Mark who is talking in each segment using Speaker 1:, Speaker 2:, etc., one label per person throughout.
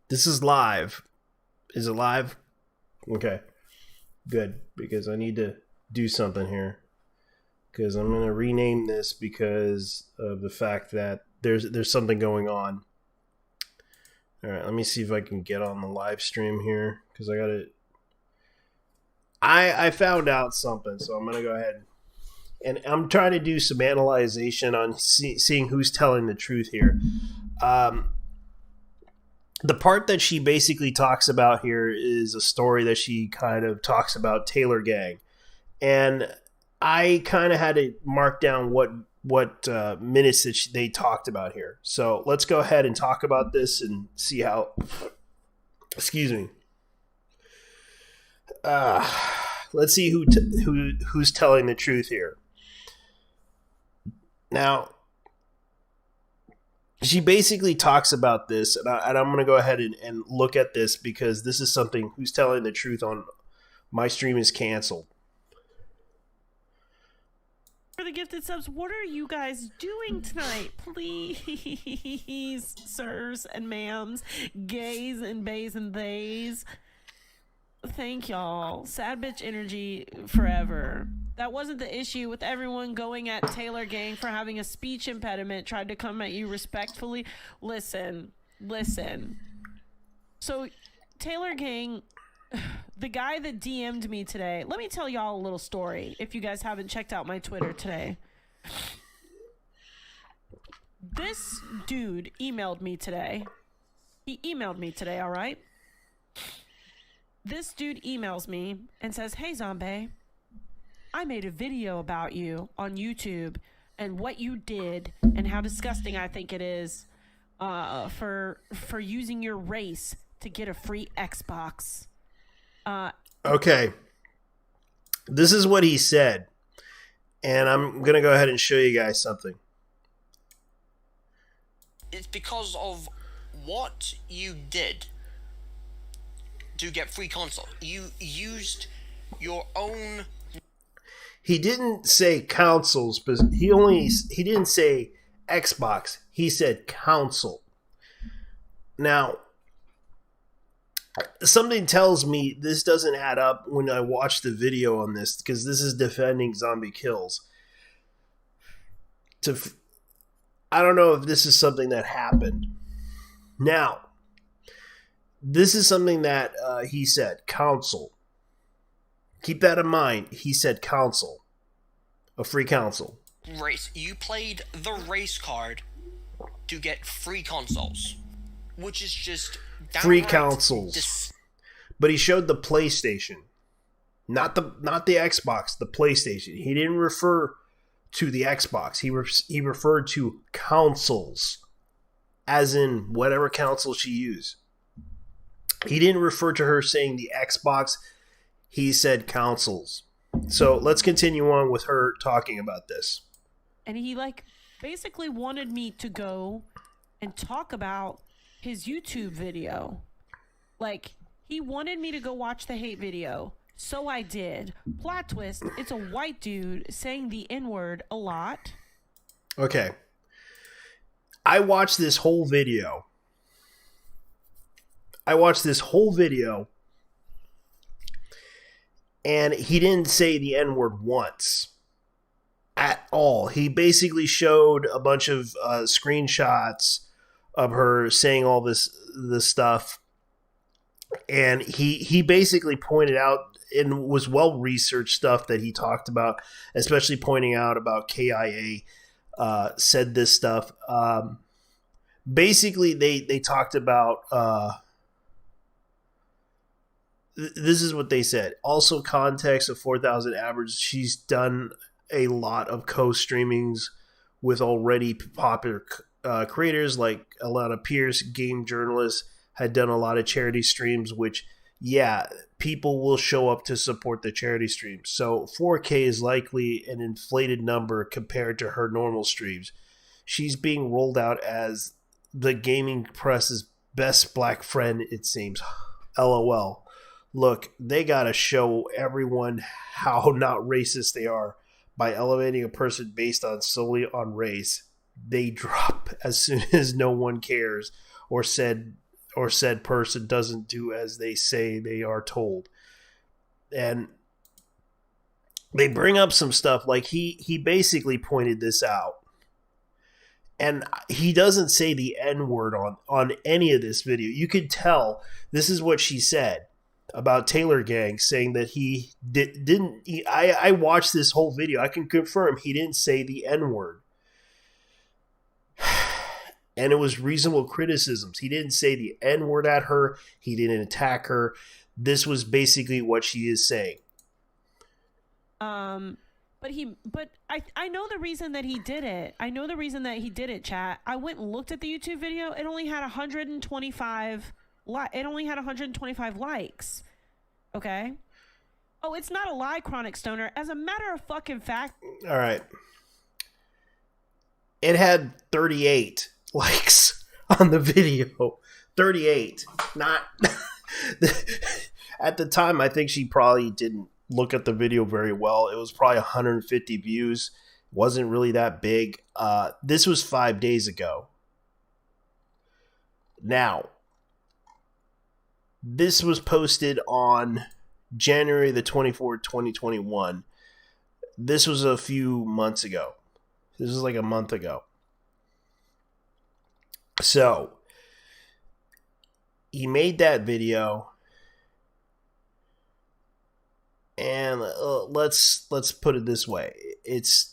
Speaker 1: This is live. Is it live? Okay, good, because I need to do something here. Because I'm going to rename this because of the fact that there's something going on. All right, let me see if I can get on the live stream here because I got to. I found out something, so I'm going to go ahead and I'm trying to do some analyzation on seeing who's telling the truth here. The part that she basically talks about here is a story that she kind of talks about Taylorgang, and I kind of had to mark down what minutes that they talked about here. So let's go ahead and talk about this and see how. Excuse me. Let's see who's telling the truth here. Now, she basically talks about this, and I'm going to go ahead and look at this because this is something who's telling the truth on my stream is canceled.
Speaker 2: For the gifted subs, what are you guys doing tonight? Please, sirs and ma'ams, gays and bays and theys. Thank y'all. Sad bitch energy forever. That wasn't the issue with everyone going at Taylorgang for having a speech impediment, tried to come at you respectfully. Listen. So, Taylorgang, the guy that DM'd me today, let me tell y'all a little story if you guys haven't checked out my Twitter today. This dude emailed me today. He emailed me today, all right? This dude emails me and says, "Hey, Zombae, I made a video about you on YouTube and what you did and how disgusting I think it is for using your race to get a free Xbox."
Speaker 1: Okay. This is what he said. And I'm going to go ahead and show you guys something.
Speaker 3: It's because of what you did to get free console. You used your own.
Speaker 1: He didn't say consoles, but he didn't say Xbox. He said console. Now, something tells me this doesn't add up when I watch the video on this, because this is defending Zombaekillz. I don't know if this is something that happened. Now, this is something that he said, console. Keep that in mind. He said console. A free console.
Speaker 3: Race. You played the race card to get free consoles, which is just
Speaker 1: free consoles. But he showed the PlayStation, not the Xbox, the PlayStation. He didn't refer to the Xbox. He referred to consoles, as in whatever console she used. He didn't refer to her saying the Xbox. He said consoles. So let's continue on with her talking about this.
Speaker 2: And he basically wanted me to go and talk about his YouTube video. He wanted me to go watch the hate video. So I did. Plot twist, it's a white dude saying the N-word a lot.
Speaker 1: Okay. I watched this whole video. And he didn't say the N-word once at all. He basically showed a bunch of screenshots of her saying all this stuff. And he basically pointed out, and was well-researched stuff that he talked about, especially pointing out about KIA said this stuff. Basically, they talked about... this is what they said. Also, context of 4,000 average. She's done a lot of co-streamings with already popular creators like Alana Pierce, game journalists, had done a lot of charity streams, which, yeah, people will show up to support the charity streams. So 4K is likely an inflated number compared to her normal streams. She's being rolled out as the gaming press's best black friend, it seems. LOL. Look, they gotta show everyone how not racist they are by elevating a person based on solely on race. They drop as soon as no one cares or said or said person doesn't do as they say they are told. And they bring up some stuff like he basically pointed this out. And he doesn't say the N-word on any of this video. You could tell this is what she said about Taylorgang, saying that he didn't. I watched this whole video. I can confirm he didn't say the N-word. And it was reasonable criticisms. He didn't say the N-word at her. He didn't attack her. This was basically what she is saying.
Speaker 2: But I know the reason that he did it. I know the reason that he did it, chat. I went and looked at the YouTube video. It only had 125 likes. Okay? Oh, it's not a lie, Chronic Stoner. As a matter of fucking fact.
Speaker 1: All right. It had 38 likes on the video. 38. Not at the time, I think she probably didn't look at the video very well. It was probably 150 views. Wasn't really that big. This was 5 days ago. Now, this was posted on January the 24th, 2021. This was a few months ago. This was like a month ago. So, he made that video. And let's put it this way.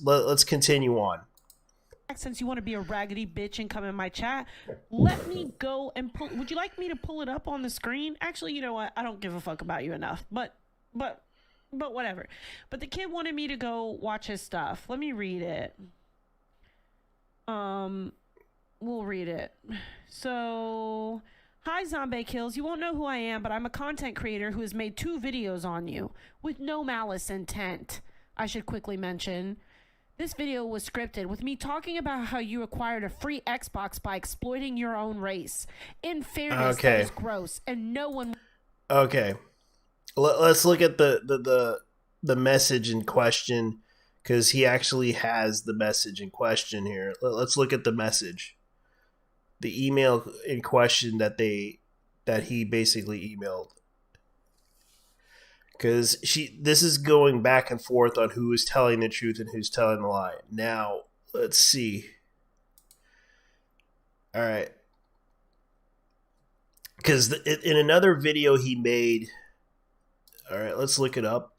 Speaker 1: Let's continue on.
Speaker 2: Since you want to be a raggedy bitch and come in my chat, let me go and pull. Would you like me to pull it up on the screen? Actually, you know what? I don't give a fuck about you enough. But whatever. But the kid wanted me to go watch his stuff. Let me read it. We'll read it. So, hi Zombaekillz, you won't know who I am, but I'm a content creator who has made 2 videos on you with no malice intent. I should quickly mention, this video was scripted with me talking about how you acquired a free Xbox by exploiting your own race. In fairness, that is gross, and no one...
Speaker 1: Okay. Let's look at the message in question, because he actually has the message in question here. Let's look at the message. The email in question that he basically emailed, because this is going back and forth on who is telling the truth and who's telling the lie. Now let's see. All right, because in another video he made. All right, let's look it up.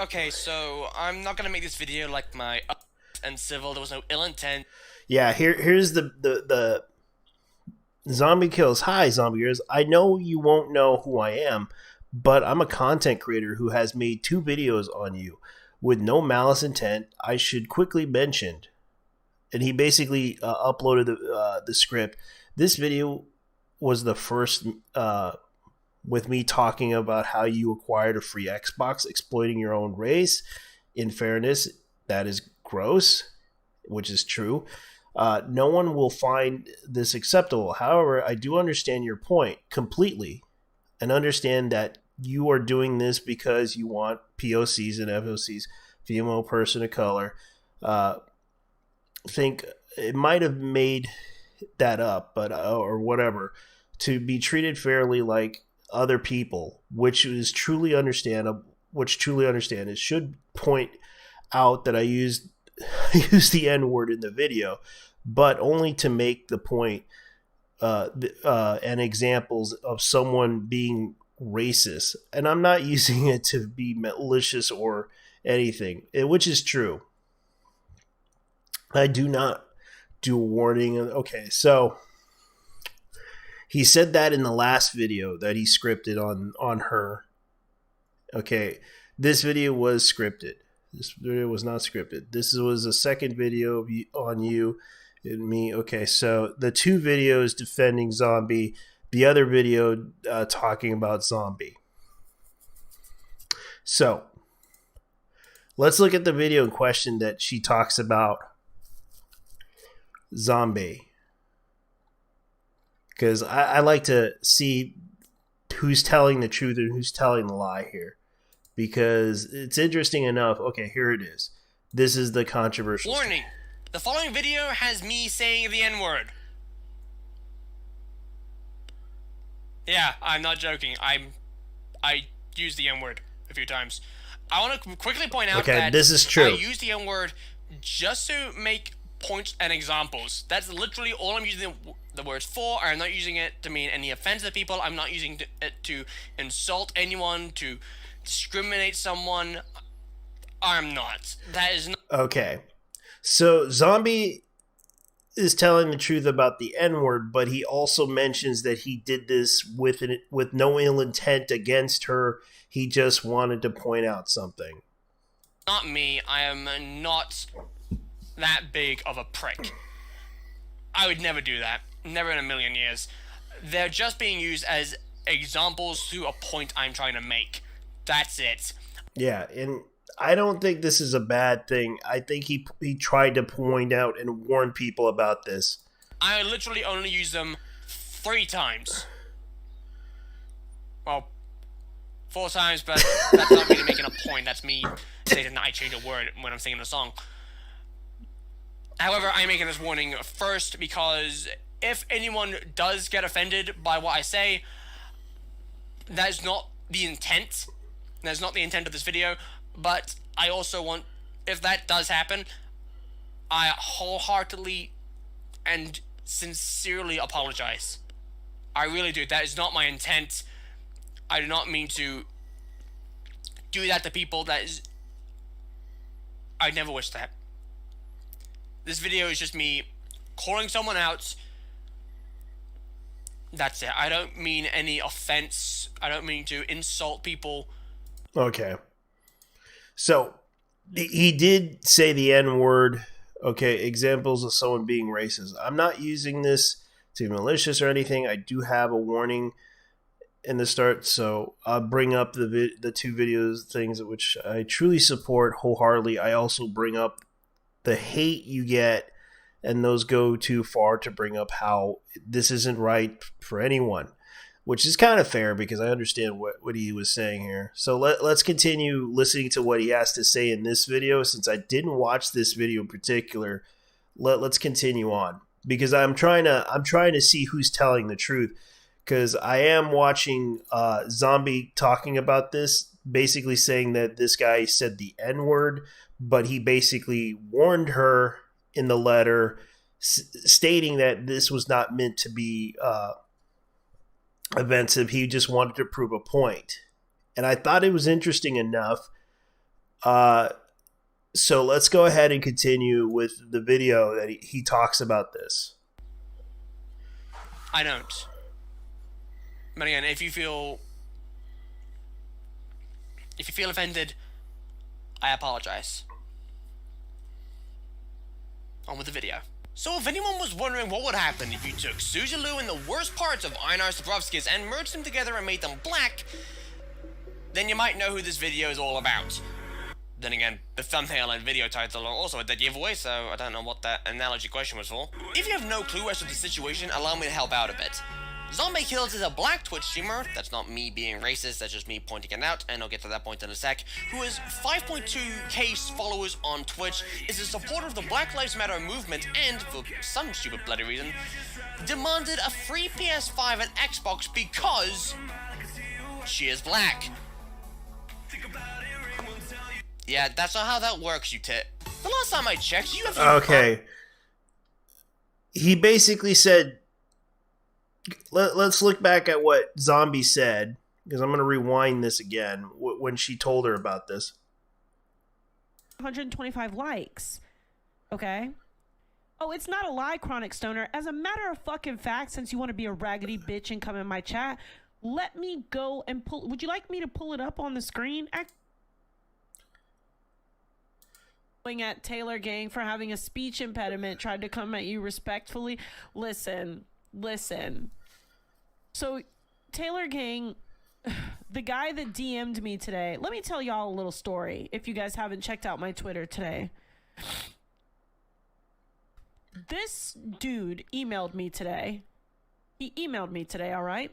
Speaker 3: Okay, so I'm not gonna make this video like my and civil. There was no ill intent.
Speaker 1: Yeah, here's the Zombaekillz. Hi, Zombaekillz. I know you won't know who I am, but I'm a content creator who has made 2 videos on you with no malice intent. I should quickly mention, and he basically uploaded the script. This video was the first with me talking about how you acquired a free Xbox, exploiting your own race. In fairness, that is gross, which is true. No one will find this acceptable. However, I do understand your point completely and understand that you are doing this because you want POCs and FOCs, female person of color. Think it might have made that up, but or whatever, to be treated fairly like other people, which is truly understandable. Which truly understand it should point out that I used the N-word in the video, but only to make the point and examples of someone being racist. And I'm not using it to be malicious or anything, which is true. I do not do a warning. Okay, so he said that in the last video that he scripted on her. Okay, this video was scripted. This video was not scripted. This was a second video on you and me. Okay, so the 2 videos defending Zombie, the other video talking about Zombie. So let's look at the video in question that she talks about Zombie, because I like to see who's telling the truth and who's telling the lie here, because it's interesting enough. Okay, here it is. This is the controversial
Speaker 3: Warning. The following video has me saying the N-word. Yeah, I'm not joking. I used the N word a few times. I want to quickly point out
Speaker 1: Okay,
Speaker 3: that
Speaker 1: this is
Speaker 3: I
Speaker 1: true.
Speaker 3: use the N word just to make points and examples. That's literally all I'm using the words for. I'm not using it to mean any offense to people. I'm not using it to insult anyone, to discriminate someone. I'm not. That is not.
Speaker 1: Okay. So Zombie is telling the truth about the N-word, but he also mentions that he did this with no ill intent against her. He just wanted to point out something.
Speaker 3: Not me. I am not that big of a prick. I would never do that. Never in a million years. They're just being used as examples to a point I'm trying to make. That's it.
Speaker 1: Yeah, and I don't think this is a bad thing. I think he tried to point out and warn people about this.
Speaker 3: I literally only use them 3 times. Well, 4 times, but that's not really making a point. That's me saying that I change a word when I'm singing a song. However, I'm making this warning first because if anyone does get offended by what I say, that is not the intent. That is not the intent of this video. But I also want, if that does happen, I wholeheartedly and sincerely apologize. I really do. That is not my intent. I do not mean to do that to people. That is, I never wish that. This video is just me calling someone out. That's it. I don't mean any offense. I don't mean to insult people.
Speaker 1: Okay. So, he did say the N-word. Okay, examples of someone being racist. I'm not using this to be malicious or anything. I do have a warning in the start, so I'll bring up the 2 videos, things which I truly support wholeheartedly. I also bring up the hate you get, and those go too far to bring up how this isn't right for anyone, which is kind of fair because I understand what he was saying here. So let's continue listening to what he has to say in this video. Since I didn't watch this video in particular, let's continue on because I'm trying to see who's telling the truth, because I am watching Zombie talking about this, basically saying that this guy said the N-word, but he basically warned her in the letter, stating that this was not meant to be offensive. He just wanted to prove a point. And I thought it was interesting enough. So let's go ahead and continue with the video that he talks about this.
Speaker 3: I don't. But again, if you feel offended, I apologize. On with the video. So if anyone was wondering what would happen if you took Suzy Lou and the worst parts of Einar Zombaekillz and merged them together and made them black, then you might know who this video is all about. Then again, the thumbnail and video title are also a dead giveaway, so I don't know what that analogy question was for. If you have no clue as to the situation, allow me to help out a bit. Zombaekillz is a black Twitch streamer, that's not me being racist, that's just me pointing it out, and I'll get to that point in a sec, who has 5.2k followers on Twitch, is a supporter of the Black Lives Matter movement, and, for some stupid bloody reason, demanded a free PS5 and Xbox because she is black. Yeah, that's not how that works, you tit. The last time I checked, you have...
Speaker 1: Okay. He basically said... Let's look back at what Zombie said, because I'm going to rewind this again when she told her about this.
Speaker 2: 125 likes. Okay? Oh, it's not a lie, Chronic Stoner. As a matter of fucking fact, since you want to be a raggedy bitch and come in my chat, let me go and pull... Would you like me to pull it up on the screen? At Taylorgang for having a speech impediment, tried to come at you respectfully. Listen. So, Taylorgang, the guy that DM'd me today, let me tell y'all a little story if you guys haven't checked out my Twitter today. This dude emailed me today. He emailed me today, all right?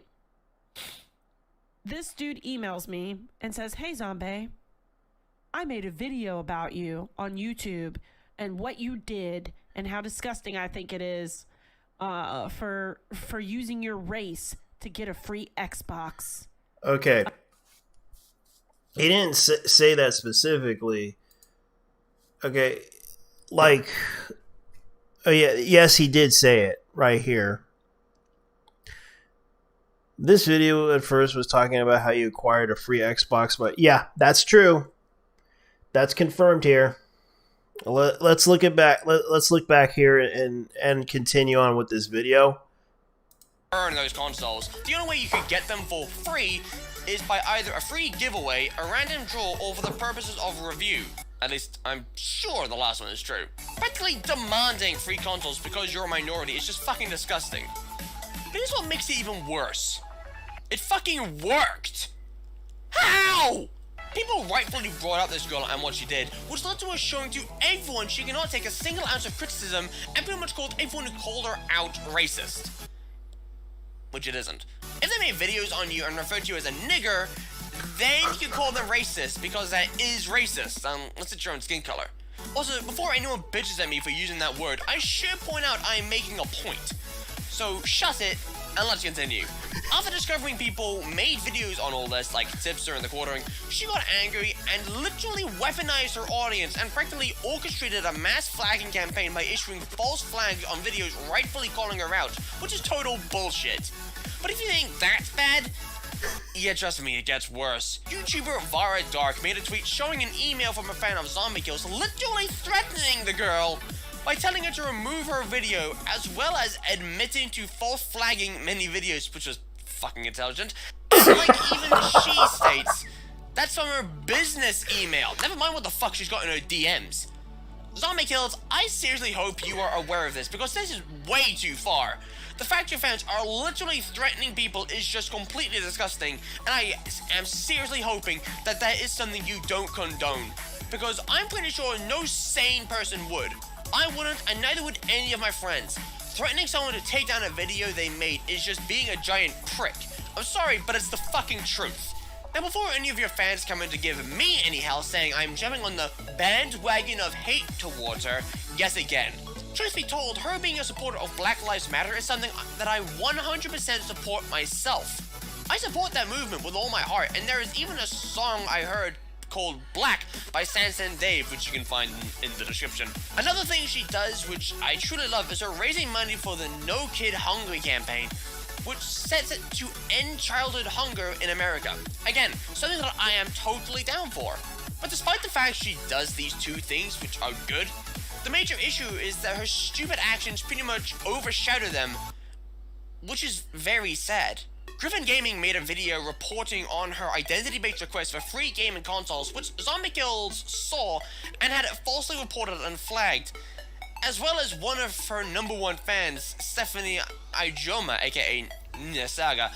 Speaker 2: This dude emails me and says, "Hey, Zombie, I made a video about you on YouTube and what you did and how disgusting I think it is for using your race to get a free Xbox.
Speaker 1: Okay. He didn't say that specifically. Okay. Like, oh yeah, yes, he did say it right here. This video at first was talking about how you acquired a free Xbox, but yeah, that's true. That's confirmed here. Let's look at back. Let's look back here and continue on with this video.
Speaker 3: Earn those consoles. The only way you could get them for free is by either a free giveaway, a random draw, or for the purposes of review. At least, I'm sure the last one is true. Practically demanding free consoles because you're a minority is just fucking disgusting. But here's what makes it even worse. It fucking worked! How? People rightfully brought up this girl and what she did, which led to her showing to everyone she cannot take a single ounce of criticism and pretty much called everyone who called her out racist. Which it isn't. If they made videos on you and referred to you as a nigger, then you can call them racist, because that is racist, unless it's your own skin color. Also, before anyone bitches at me for using that word, I should point out I am making a point. So shut it, and let's continue. After discovering people made videos on all this, like Tipster and the Quartering, she got angry and literally weaponized her audience and practically orchestrated a mass flagging campaign by issuing false flags on videos rightfully calling her out, which is total bullshit. But if you think that's bad, yeah, trust me, it gets worse. YouTuber Vara Dark made a tweet showing an email from a fan of Zombaekillz literally threatening the girl by telling her to remove her video, as well as admitting to false flagging many videos, which was fucking intelligent. Like even she states, that's from her business email. Never mind what the fuck she's got in her DMs. Zombaekillz, I seriously hope you are aware of this, because this is way too far. The fact your fans are literally threatening people is just completely disgusting, and I am seriously hoping that that is something you don't condone, because I'm pretty sure no sane person would. I wouldn't, and neither would any of my friends. Threatening someone to take down a video they made is just being a giant prick. I'm sorry, but it's the fucking truth. Now, before any of your fans come in to give me any hell saying I'm jumping on the bandwagon of hate towards her, yes again. Truth be told, her being a supporter of Black Lives Matter is something that I 100% support myself. I support that movement with all my heart, and there is even a song I heard called Black by Sansan Dave, which you can find in the description. Another thing she does, which I truly love, is her raising money for the No Kid Hungry campaign, which sets it to end childhood hunger in America. Again, something that I am totally down for. But despite the fact she does these two things, which are good, the major issue is that her stupid actions pretty much overshadow them, which is very sad. Griffin Gaming made a video reporting on her identity-based request for free gaming consoles, which Zombaekillz saw and had it falsely reported and flagged, as well as one of her #1 fans, Stephanie Ijoma, aka Saga,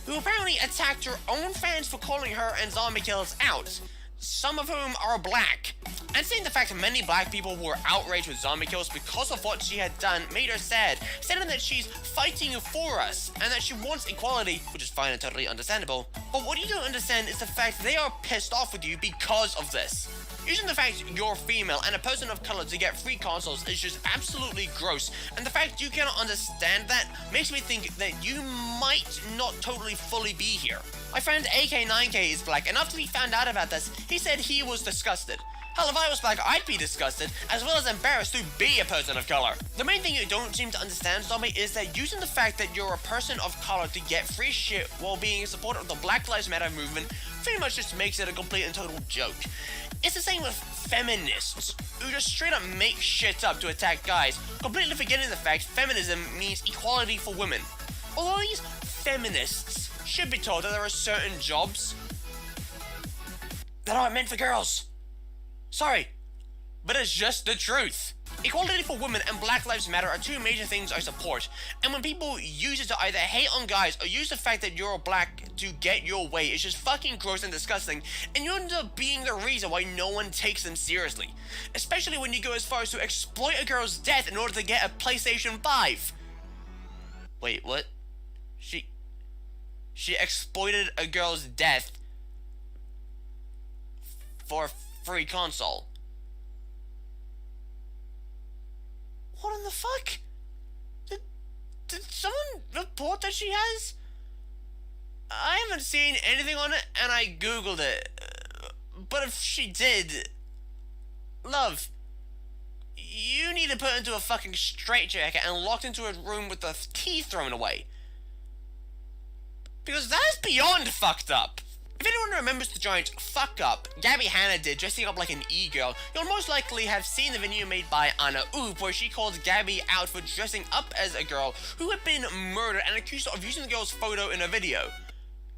Speaker 3: who apparently attacked her own fans for calling her and Zombaekillz out, some of whom are black. And seeing the fact that many black people were outraged with Zombaekillz because of what she had done made her sad, stating that she's fighting for us and that she wants equality, which is fine and totally understandable. But what you don't understand is the fact they are pissed off with you because of this. Using the fact you're female and a person of color to get free consoles is just absolutely gross, and the fact you cannot understand that makes me think that you might not totally fully be here. My friend AK9K is black, and after he found out about this, he said he was disgusted. Hell, if I was black, I'd be disgusted, as well as embarrassed to be a person of color. The main thing you don't seem to understand, Zombie, is that using the fact that you're a person of color to get free shit while being in support of the Black Lives Matter movement pretty much just makes it a complete and total joke. It's the same with feminists, who just straight up make shit up to attack guys, completely forgetting the fact feminism means equality for women. Although these feminists should be told that there are certain jobs that aren't meant for girls. Sorry, but it's just the truth. Equality for women and Black Lives Matter are two major things I support, and when people use it to either hate on guys or use the fact that you're black to get your way, it's just fucking gross and disgusting, and you end up being the reason why no one takes them seriously. Especially when you go as far as to exploit a girl's death in order to get a PlayStation 5. Wait, what? She exploited a girl's death for a free console. What in the fuck? Did someone report that she has? I haven't seen anything on it, and I googled it. But if she did, love, you need to put into a fucking straitjacket and locked into a room with the key thrown away. Because that's beyond fucked up. If anyone remembers the giant fuck up Gabby Hanna did dressing up like an e-girl, you'll most likely have seen the video made by Anna Oop where she called Gabby out for dressing up as a girl who had been murdered and accused of using the girl's photo in a video,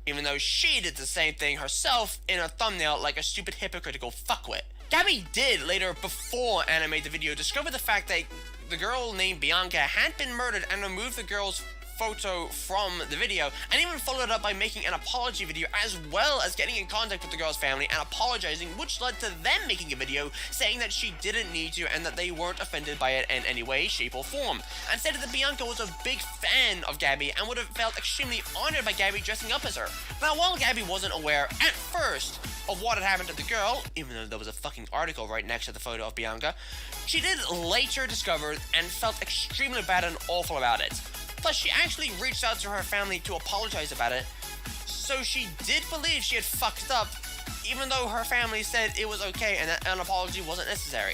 Speaker 3: even though she did the same thing herself in a thumbnail like a stupid hypocritical fuckwit. Gabby did later, before Anna made the video, discover the fact that the girl named Bianca had been murdered and removed the girl's photo from the video, and even followed up by making an apology video as well as getting in contact with the girl's family and apologizing, which led to them making a video saying that she didn't need to and that they weren't offended by it in any way, shape or form, and said that Bianca was a big fan of Gabby and would have felt extremely honored by Gabby dressing up as her. Now, while Gabby wasn't aware at first of what had happened to the girl, even though there was a fucking article right next to the photo of Bianca, she did later discover and felt extremely bad and awful about it. Plus, she actually reached out to her family to apologize about it, so she did believe she had fucked up, even though her family said it was okay and that an apology wasn't necessary.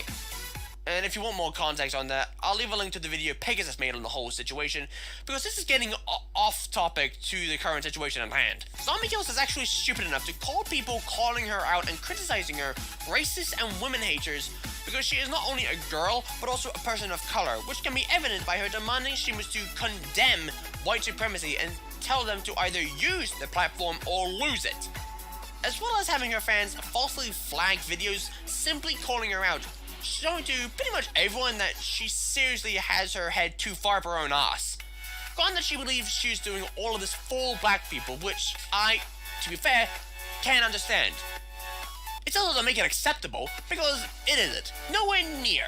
Speaker 3: And if you want more context on that, I'll leave a link to the video Pegasus made on the whole situation, because this is getting off topic to the current situation at hand. Zombaekillz is actually stupid enough to call people calling her out and criticizing her racist and women haters because she is not only a girl, but also a person of color, which can be evident by her demanding streamers to condemn white supremacy and tell them to either use the platform or lose it. As well as having her fans falsely flag videos simply calling her out, showing to pretty much everyone that she seriously has her head too far up her own ass. Gone that she believes she's doing all of this for black people, which I, to be fair, can't understand. It still doesn't make it acceptable, because it isn't. Nowhere near.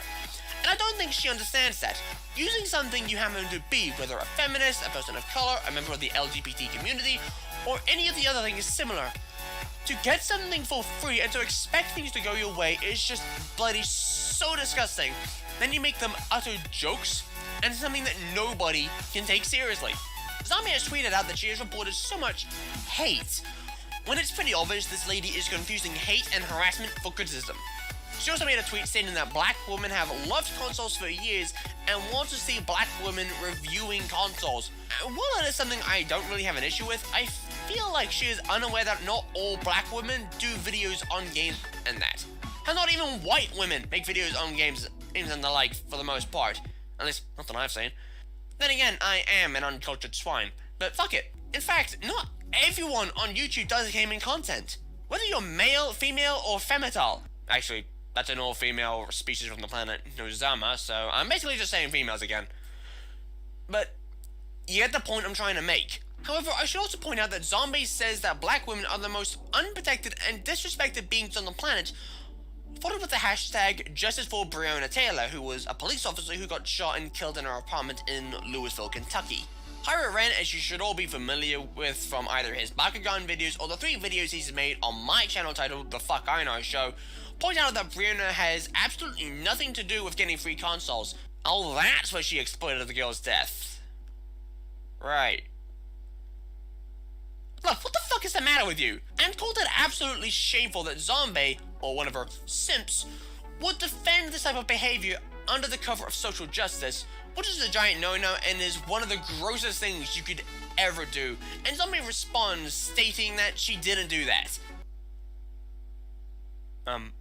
Speaker 3: And I don't think she understands that. Using something you happen to be, whether a feminist, a person of color, a member of the LGBT community, or any of the other things similar, to get something for free and to expect things to go your way is just bloody so disgusting. Then you make them utter jokes and something that nobody can take seriously. Zombie has tweeted out that she has reported so much hate, when it's pretty obvious this lady is confusing hate and harassment for criticism. She also made a tweet stating that black women have loved consoles for years and want to see black women reviewing consoles. And while that is something I don't really have an issue with, I feel like she is unaware that not all black women do videos on games and that. And not even white women make videos on games and the like for the most part. At least, not that I've seen. Then again, I am an uncultured swine. But fuck it. In fact, not everyone on YouTube does gaming content. Whether you're male, female, or femital. Actually, that's an all-female species from the planet Nozama, so I'm basically just saying females again. But you get the point I'm trying to make. However, I should also point out that Zombie says that black women are the most unprotected and disrespected beings on the planet, followed with the hashtag Justice for Breonna Taylor, who was a police officer who got shot and killed in her apartment in Louisville, Kentucky. Hyra Ren, as you should all be familiar with from either his Bakugan videos or the 3 videos he's made on my channel titled The Fuck I Know Show, point out that Breonna has absolutely nothing to do with getting free consoles. Oh, that's where she exploited the girl's death. Right. Look, what the fuck is the matter with you? And called it absolutely shameful that Zombie, or one of her simps, would defend this type of behavior under the cover of social justice, which is a giant no-no and is one of the grossest things you could ever do. And Zombie responds stating that she didn't do that. Hang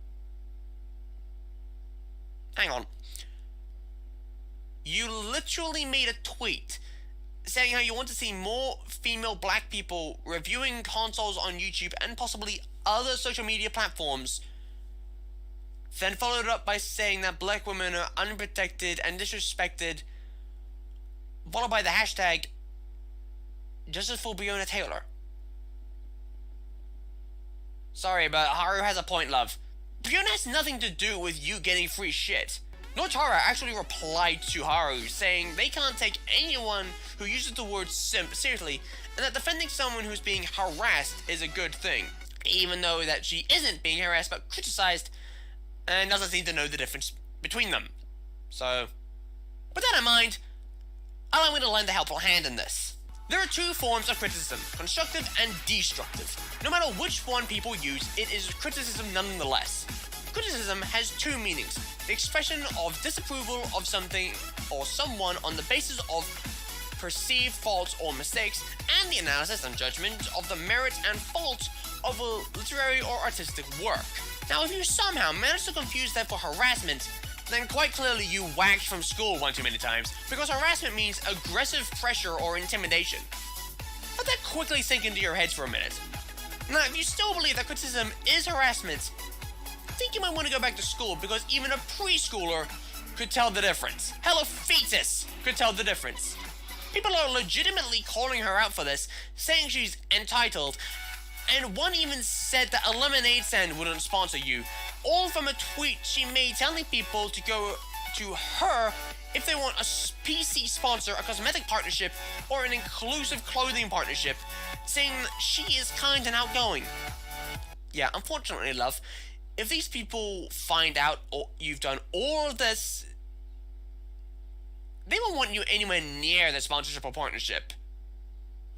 Speaker 3: on. You literally made a tweet saying how you want to see more female black people reviewing consoles on YouTube and possibly other social media platforms, then followed up by saying that black women are unprotected and disrespected, followed by the hashtag Justice for Breonna Taylor. Sorry, but Haru has a point, love. Breonna has nothing to do with you getting free shit. Notara actually replied to Haru, saying they can't take anyone who uses the word simp seriously, and that defending someone who's being harassed is a good thing, even though that she isn't being harassed but criticized, and doesn't seem to know the difference between them. So, with that in mind, allow me to lend a helpful hand in this. There are two forms of criticism, constructive and destructive. No matter which one people use, it is criticism nonetheless. Criticism has two meanings: the expression of disapproval of something or someone on the basis of perceived faults or mistakes, and the analysis and judgment of the merits and faults of a literary or artistic work. Now, if you somehow manage to confuse that for harassment, then quite clearly you whacked from school one too many times, because harassment means aggressive pressure or intimidation. Let that quickly sink into your heads for a minute. Now, if you still believe that criticism is harassment, I think you might want to go back to school, because even a preschooler could tell the difference. Hell, a fetus could tell the difference. People are legitimately calling her out for this, saying she's entitled, and one even said that a lemonade stand wouldn't sponsor you, all from a tweet she made telling people to go to her if they want a PC sponsor, a cosmetic partnership, or an inclusive clothing partnership, saying she is kind and outgoing. Yeah, unfortunately, love, if these people find out you've done all of this, they won't want you anywhere near the sponsorship or partnership.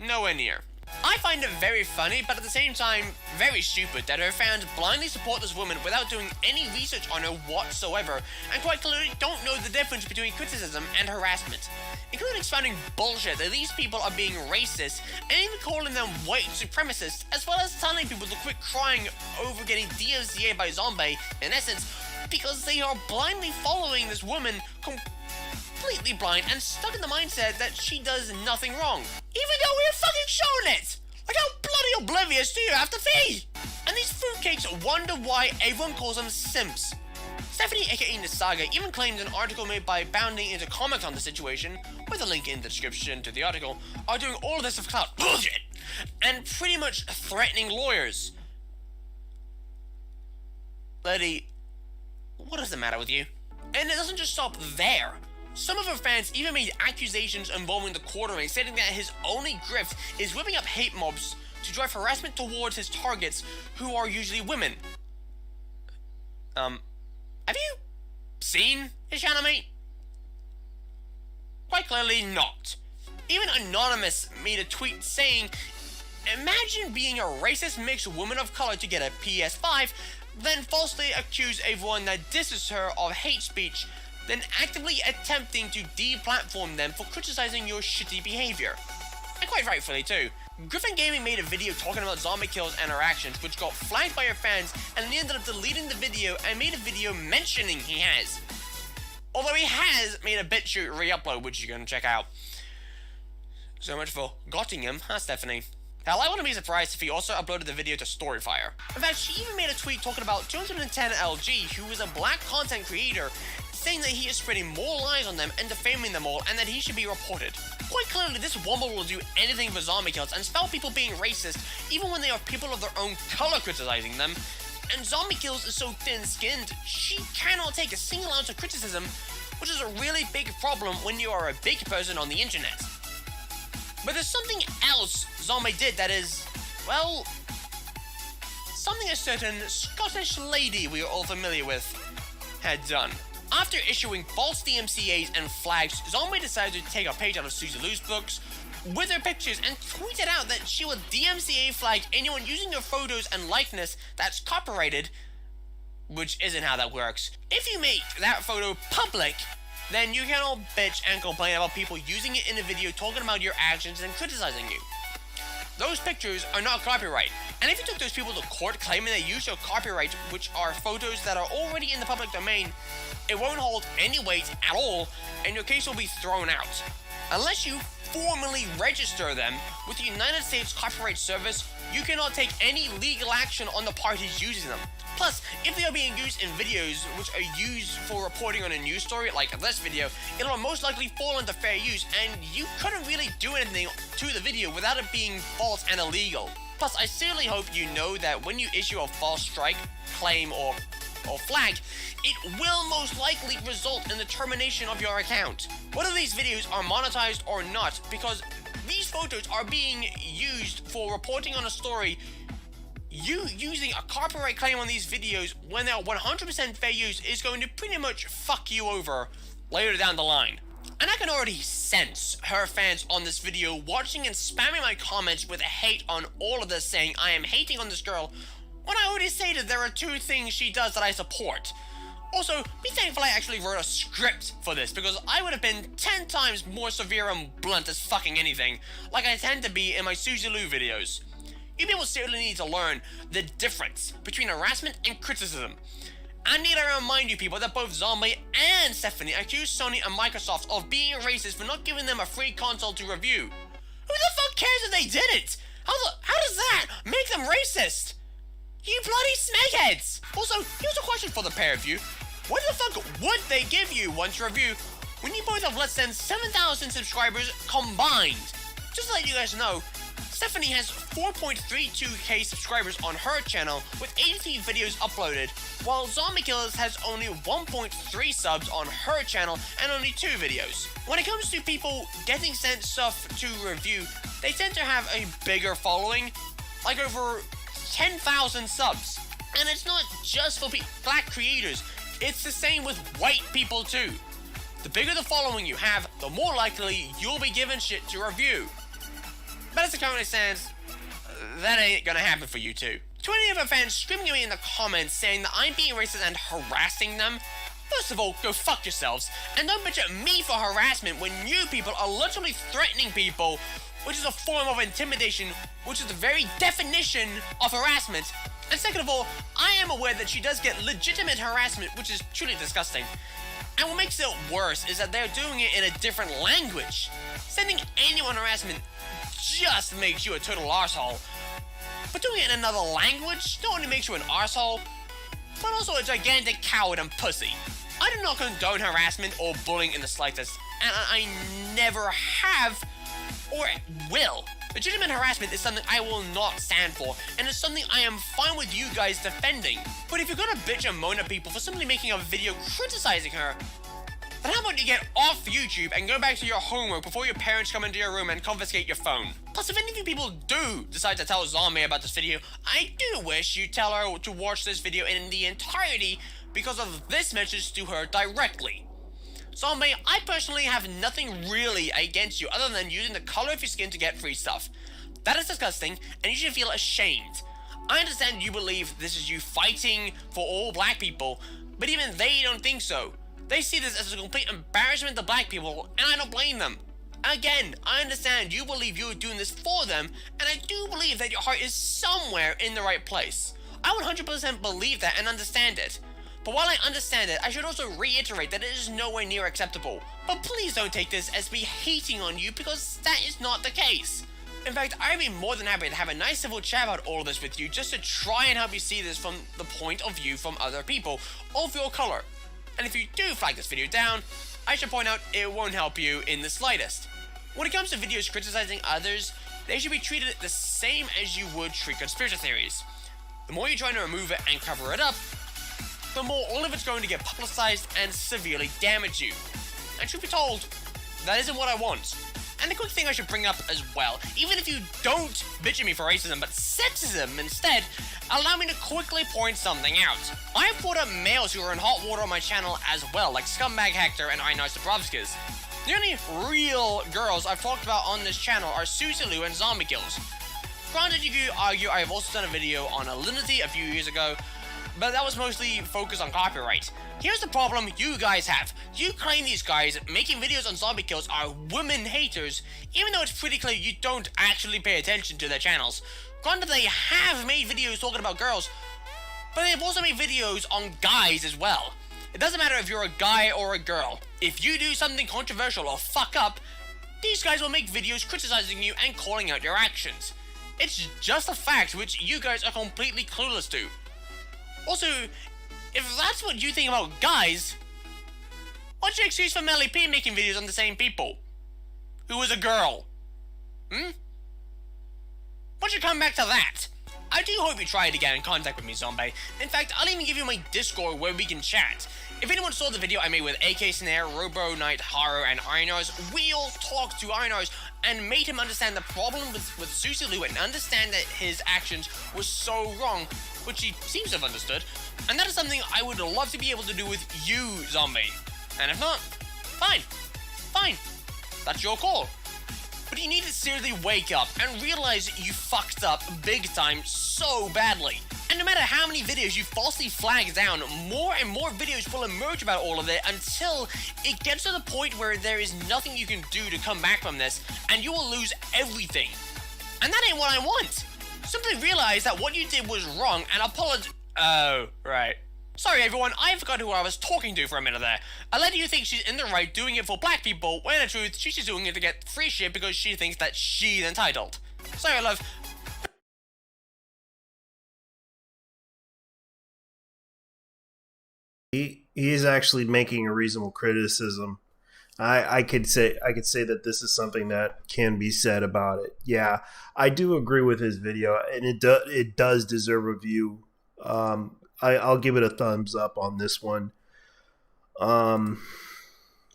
Speaker 3: Nowhere near. I find it very funny, but at the same time, very stupid that her fans blindly support this woman without doing any research on her whatsoever, and quite clearly don't know the difference between criticism and harassment, including spouting bullshit that these people are being racist, and even calling them white supremacists, as well as telling people to quit crying over getting DMCA by Zombie, in essence, because they are blindly following this woman completely blind and stuck in the mindset that she does nothing wrong, even though we're fucking showing it! Like, how bloody oblivious do you have to be? And these fruitcakes wonder why everyone calls them simps. Stephanie, aka Nasaga, even claims an article made by Bounding into Comics on the situation, with a link in the description to the article, are doing all of this of clout bullshit, and pretty much threatening lawyers. Lady, what is the matter with you? And it doesn't just stop there. Some of her fans even made accusations involving the quartermain, stating that his only grift is whipping up hate mobs to drive harassment towards his targets, who are usually women. Have you seen his channel, mate? Quite clearly not. Even Anonymous made a tweet saying, "Imagine being a racist mixed woman of color to get a PS5, then falsely accuse everyone that disses her of hate speech, then actively attempting to deplatform them for criticizing your shitty behavior." And quite rightfully too. Griffin Gaming made a video talking about Zombaekillz and her actions, which got flagged by her fans, and he ended up deleting the video and made a video mentioning he has. Although he has made a BitChute re-upload, which you're gonna check out. So much for gotting him, huh, Stephanie? Hell, I wouldn't be surprised if he also uploaded the video to Storyfire. In fact, she even made a tweet talking about 210LG, who is a black content creator, saying that he is spreading more lies on them and defaming them all, and that he should be reported. Quite clearly, this woman will do anything for Zombaekillz and spout people being racist, even when they are people of their own color criticizing them. And Zombaekillz is so thin-skinned, she cannot take a single ounce of criticism, which is a really big problem when you are a big person on the internet. But there's something else Zombie did that is, well, something a certain Scottish lady we are all familiar with had done. After issuing false DMCAs and flags, Zombie decided to take a page out of Susie Lou's books with her pictures and tweeted out that she will DMCA flag anyone using her photos and likeness that's copyrighted, which isn't how that works. If you make that photo public, then you can all bitch and complain about people using it in a video talking about your actions and criticizing you. Those pictures are not copyright, and if you took those people to court claiming they used your copyright, which are photos that are already in the public domain, it won't hold any weight at all, and your case will be thrown out. Unless you formally register them with the United States Copyright Service, you cannot take any legal action on the parties using them. Plus, if they are being used in videos which are used for reporting on a news story, like this video, it'll most likely fall into fair use, and you couldn't really do anything to the video without it being false and illegal. Plus, I sincerely hope you know that when you issue a false strike, claim, or flag, it will most likely result in the termination of your account. Whether these videos are monetized or not, because these photos are being used for reporting on a story, you using a copyright claim on these videos when they're 100% fair use is going to pretty much fuck you over later down the line. And I can already sense her fans on this video watching and spamming my comments with hate on all of this, saying I am hating on this girl, when I already stated there are 2 things she does that I support. Also, be thankful I actually wrote a script for this, because I would have been 10 times more severe and blunt as fucking anything, like I tend to be in my Suzy Lou videos. You people certainly need to learn the difference between harassment and criticism. I need to remind you people that both Zombie and Stephanie accused Sony and Microsoft of being racist for not giving them a free console to review. Who the fuck cares if they did it? How does that make them racist? You bloody snakeheads! Also, here's a question for the pair of you. What the fuck would they give you once review when you both have less than 7,000 subscribers combined? Just to let you guys know, Stephanie has 4.32k subscribers on her channel with 83 videos uploaded, while Zombaekillz has only 1.3 subs on her channel and only 2 videos. When it comes to people getting sent stuff to review, they tend to have a bigger following, like over 10,000 subs. And it's not just for black creators, it's the same with white people too. The bigger the following you have, the more likely you'll be given shit to review. But as it currently stands, that ain't gonna happen for you too. To any of our fans screaming at me in the comments saying that I'm being racist and harassing them, first of all, go fuck yourselves, and don't bitch at me for harassment when you people are literally threatening people, which is a form of intimidation, which is the very definition of harassment. And second of all, I am aware that she does get legitimate harassment, which is truly disgusting. And what makes it worse is that they're doing it in a different language. Sending anyone harassment just makes you a total arsehole. But doing it in another language not only makes you an arsehole, but also a gigantic coward and pussy. I do not condone harassment or bullying in the slightest, and I never have or will. Legitimate harassment is something I will not stand for, and it's something I am fine with you guys defending. But if you're gonna bitch and moan at people for simply making a video criticizing her, then how about you get off YouTube and go back to your homework before your parents come into your room and confiscate your phone? Plus, if any of you people do decide to tell Zombie about this video, I do wish you tell her to watch this video in the entirety because of this message to her directly. Zombie, I personally have nothing really against you other than using the color of your skin to get free stuff. That is disgusting, and you should feel ashamed. I understand you believe this is you fighting for all black people, but even they don't think so. They see this as a complete embarrassment to black people, and I don't blame them. Again, I understand you believe you're doing this for them, and I do believe that your heart is somewhere in the right place. I would 100% believe that and understand it. But while I understand it, I should also reiterate that it is nowhere near acceptable. But please don't take this as me hating on you, because that is not the case. In fact, I'd be more than happy to have a nice civil chat about all of this with you, just to try and help you see this from the point of view from other people of your color. And if you do flag this video down, I should point out it won't help you in the slightest. When it comes to videos criticizing others, they should be treated the same as you would treat conspiracy theories. The more you're trying to remove it and cover it up, the more all of it's going to get publicized and severely damage you. And truth be told, that isn't what I want. And the quick thing I should bring up as well, even if you don't bitch at me for racism, but sexism instead, allow me to quickly point something out. I have brought up males who are in hot water on my channel as well, like Scumbag Hector and Zombaekillz. The only real girls I've talked about on this channel are Suzy Lou and Zombaekillz. Granted, you could argue I have also done a video on Alinity a few years ago, but that was mostly focused on copyright. Here's the problem you guys have. You claim these guys making videos on Zombaekillz are women haters, even though it's pretty clear you don't actually pay attention to their channels. Granted, they have made videos talking about girls, but they've also made videos on guys as well. It doesn't matter if you're a guy or a girl. If you do something controversial or fuck up, these guys will make videos criticizing you and calling out your actions. It's just a fact which you guys are completely clueless to. Also, if that's what you think about guys, what's your excuse for Melly P making videos on the same people? Who was a girl? What's your comeback to that? I do hope you try to get in contact with me, Zombie. In fact, I'll even give you my Discord where we can chat. If anyone saw the video I made with AK Snare, Robo Knight, Haru, and Ironars, we all talked to Ironars and made him understand the problem with Suzy Lou and understand that his actions were so wrong, which he seems to have understood. And that is something I would love to be able to do with you, Zombie. And if not, fine. fine. That's your call. But you need to seriously wake up and realize you fucked up big time so badly. And no matter how many videos you falsely flag down, more and more videos will emerge about all of it until it gets to the point where there is nothing you can do to come back from this, and you will lose everything. And that ain't what I want. Simply realize that what you did was wrong and apologize. Oh, right. Sorry everyone, I forgot who I was talking to for a minute there. A lady who thinks she's in the right doing it for black people, when in truth, she's just doing it to get free shit because she thinks that she's entitled. Sorry, love.
Speaker 1: He is actually making a reasonable criticism. I could say that this is something that can be said about it. Yeah, I do agree with his video, and it does deserve a view. I'll give it a thumbs up on this one.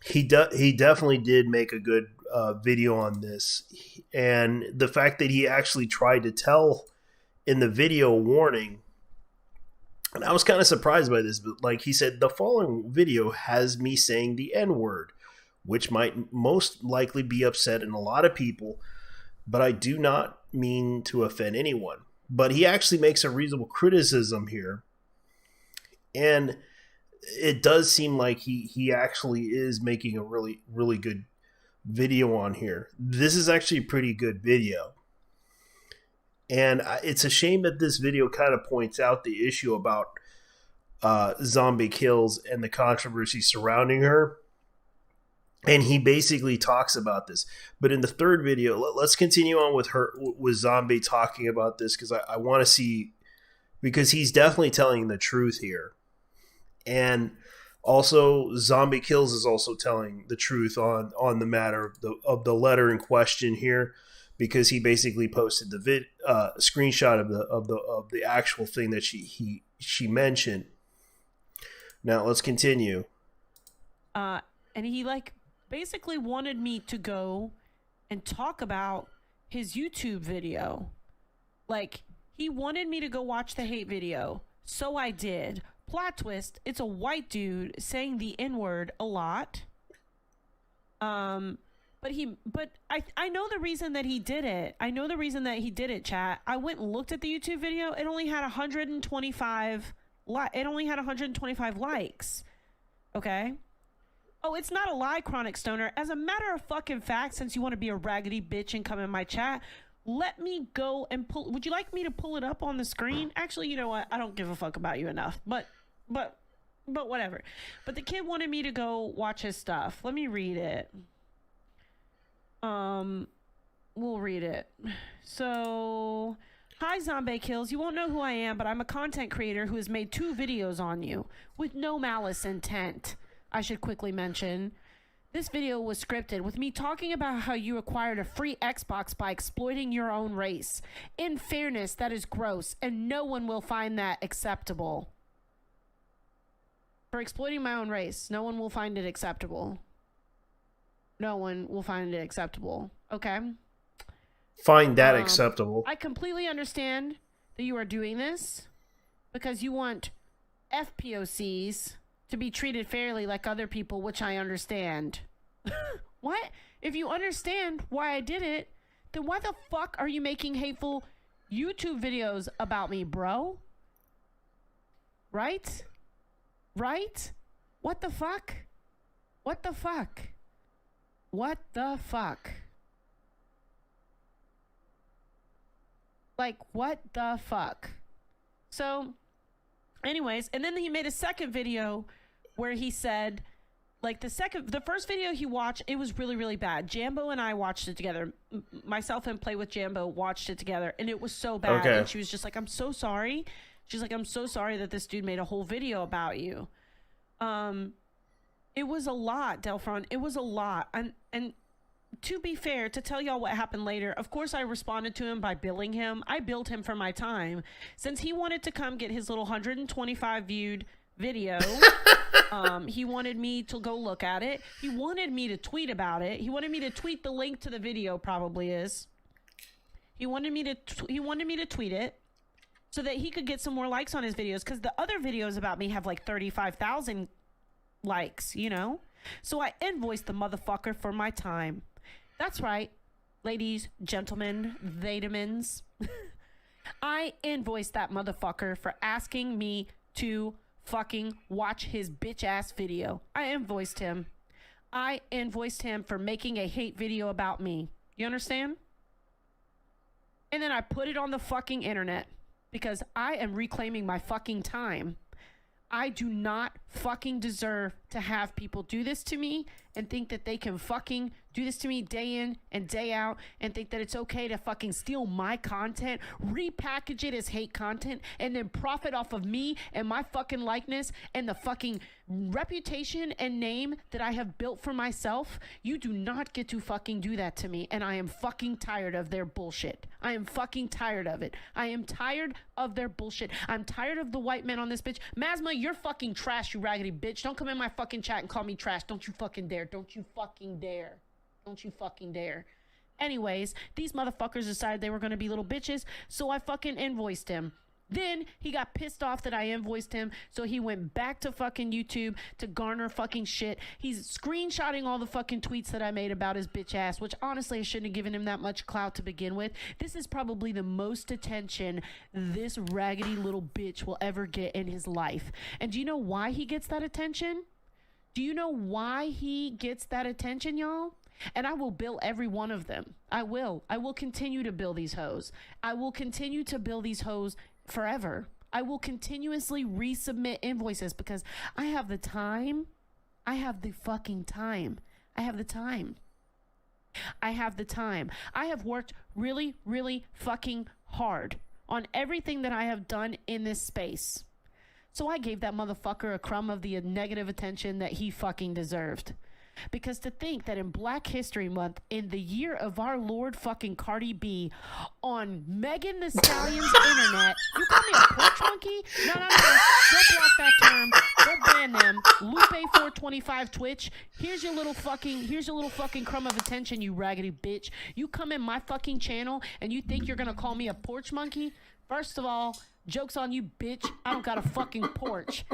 Speaker 1: He definitely did make a good video on this, and the fact that he actually tried to tell in the video warning, and I was kind of surprised by this, but like he said, the following video has me saying the N-word, which might most likely be upsetting a lot of people, but I do not mean to offend anyone. But he actually makes a reasonable criticism here. And it does seem like he actually is making a really, really good video on here. This is actually a pretty good video. And it's a shame that this video kind of points out the issue about Zombaekillz and the controversy surrounding her. And he basically talks about this. But in the third video, let's continue on with Zombie talking about this, because I want to see, because he's definitely telling the truth here. And also, Zombaekillz is also telling the truth on the matter of the letter in question here, because he basically posted the screenshot of the actual thing that she mentioned. Now let's continue.
Speaker 2: And he basically wanted me to go and talk about his YouTube video. Like, he wanted me to go watch the hate video, so I did. Plot twist, it's a white dude saying the N-word a lot. But I know the reason that he did it. I know the reason that he did it, chat. I went and looked at the YouTube video. It only had 125 likes. Okay? Oh, it's not a lie, Chronic Stoner. As a matter of fucking fact, since you want to be a raggedy bitch and come in my chat, let me go and pull. Would you like me to pull it up on the screen? Actually, you know what? I don't give a fuck about you enough. But whatever. But the kid wanted me to go watch his stuff. Let me read it. We'll read it. So, hi Zombaekillz. You won't know who I am, but I'm a content creator who has made 2 videos on you with no malice intent. I should quickly mention, this video was scripted with me talking about how you acquired a free Xbox by exploiting your own race. In fairness, that is gross, and no one will find that acceptable. For exploiting my own race, no one will find it acceptable. No one will find it acceptable. Okay?
Speaker 1: Find that acceptable.
Speaker 2: I completely understand that you are doing this because you want FPOCs to be treated fairly like other people, which I understand. What? If you understand why I did it, then why the fuck are you making hateful YouTube videos about me, bro? Right? Right? What the fuck? What the fuck? What the fuck? Like, what the fuck? So, anyways, and then he made a second video where he said, like, the first video he watched, it was really, really bad. Jambo and I watched it together. Myself and Play with Jambo watched it together, and it was so bad.
Speaker 1: Okay.
Speaker 2: And she was just like, I'm so sorry. She's like, I'm so sorry that this dude made a whole video about you. It was a lot, Delphron. It was a lot. And to be fair, to tell y'all what happened later, of course I responded to him by billing him. I billed him for my time. Since he wanted to come get his little 125 viewed video, he wanted me to go look at it. He wanted me to tweet about it. He wanted me to tweet the link to the video, probably is. He wanted me to tweet it so that he could get some more likes on his videos, because the other videos about me have like 35,000 likes, you know? So I invoiced the motherfucker for my time. That's right, ladies, gentlemen, Vademans. I invoiced that motherfucker for asking me to fucking watch his bitch ass video. I invoiced him. I invoiced him for making a hate video about me. You understand? And then I put it on the fucking internet because I am reclaiming my fucking time. I do not fucking deserve to have people do this to me and think that they can fucking do this to me day in and day out and think that it's okay to fucking steal my content, repackage it as hate content, and then profit off of me and my fucking likeness and the fucking reputation and name that I have built for myself. You do not get to fucking do that to me, and I am fucking tired of their bullshit. I am fucking tired of it. I am tired of their bullshit. I'm tired of the white men on this bitch. Mazma, you're fucking trash, you raggedy bitch. Don't come in my fucking chat and call me trash. Don't you fucking dare. Don't you fucking dare. Don't you fucking dare. Anyways, these motherfuckers decided they were going to be little bitches, so I fucking invoiced him. Then he got pissed off that I invoiced him, so he went back to fucking YouTube to garner fucking shit. He's screenshotting all the fucking tweets that I made about his bitch ass, which honestly I shouldn't have given him that much clout to begin with. This is probably the most attention this raggedy little bitch will ever get in his life. And do you know why he gets that attention? Do you know why he gets that attention, y'all? And I will bill every one of them. I will. I will continue to bill these hoes. I will continue to bill these hoes forever. I will continuously resubmit invoices because I have the time. I have the fucking time. I have the time. I have the time. I have worked really, really fucking hard on everything that I have done in this space. So I gave that motherfucker a crumb of the negative attention that he fucking deserved. Because to think that in Black History Month, in the year of our Lord fucking Cardi B, on Megan Thee Stallion's internet, you call me a porch monkey? No. Go block that term. Go ban them. Lupe425 Twitch. Here's your little fucking crumb of attention, you raggedy bitch. You come in my fucking channel and you think you're gonna call me a porch monkey? First of all, joke's on you, bitch. I don't got a fucking porch.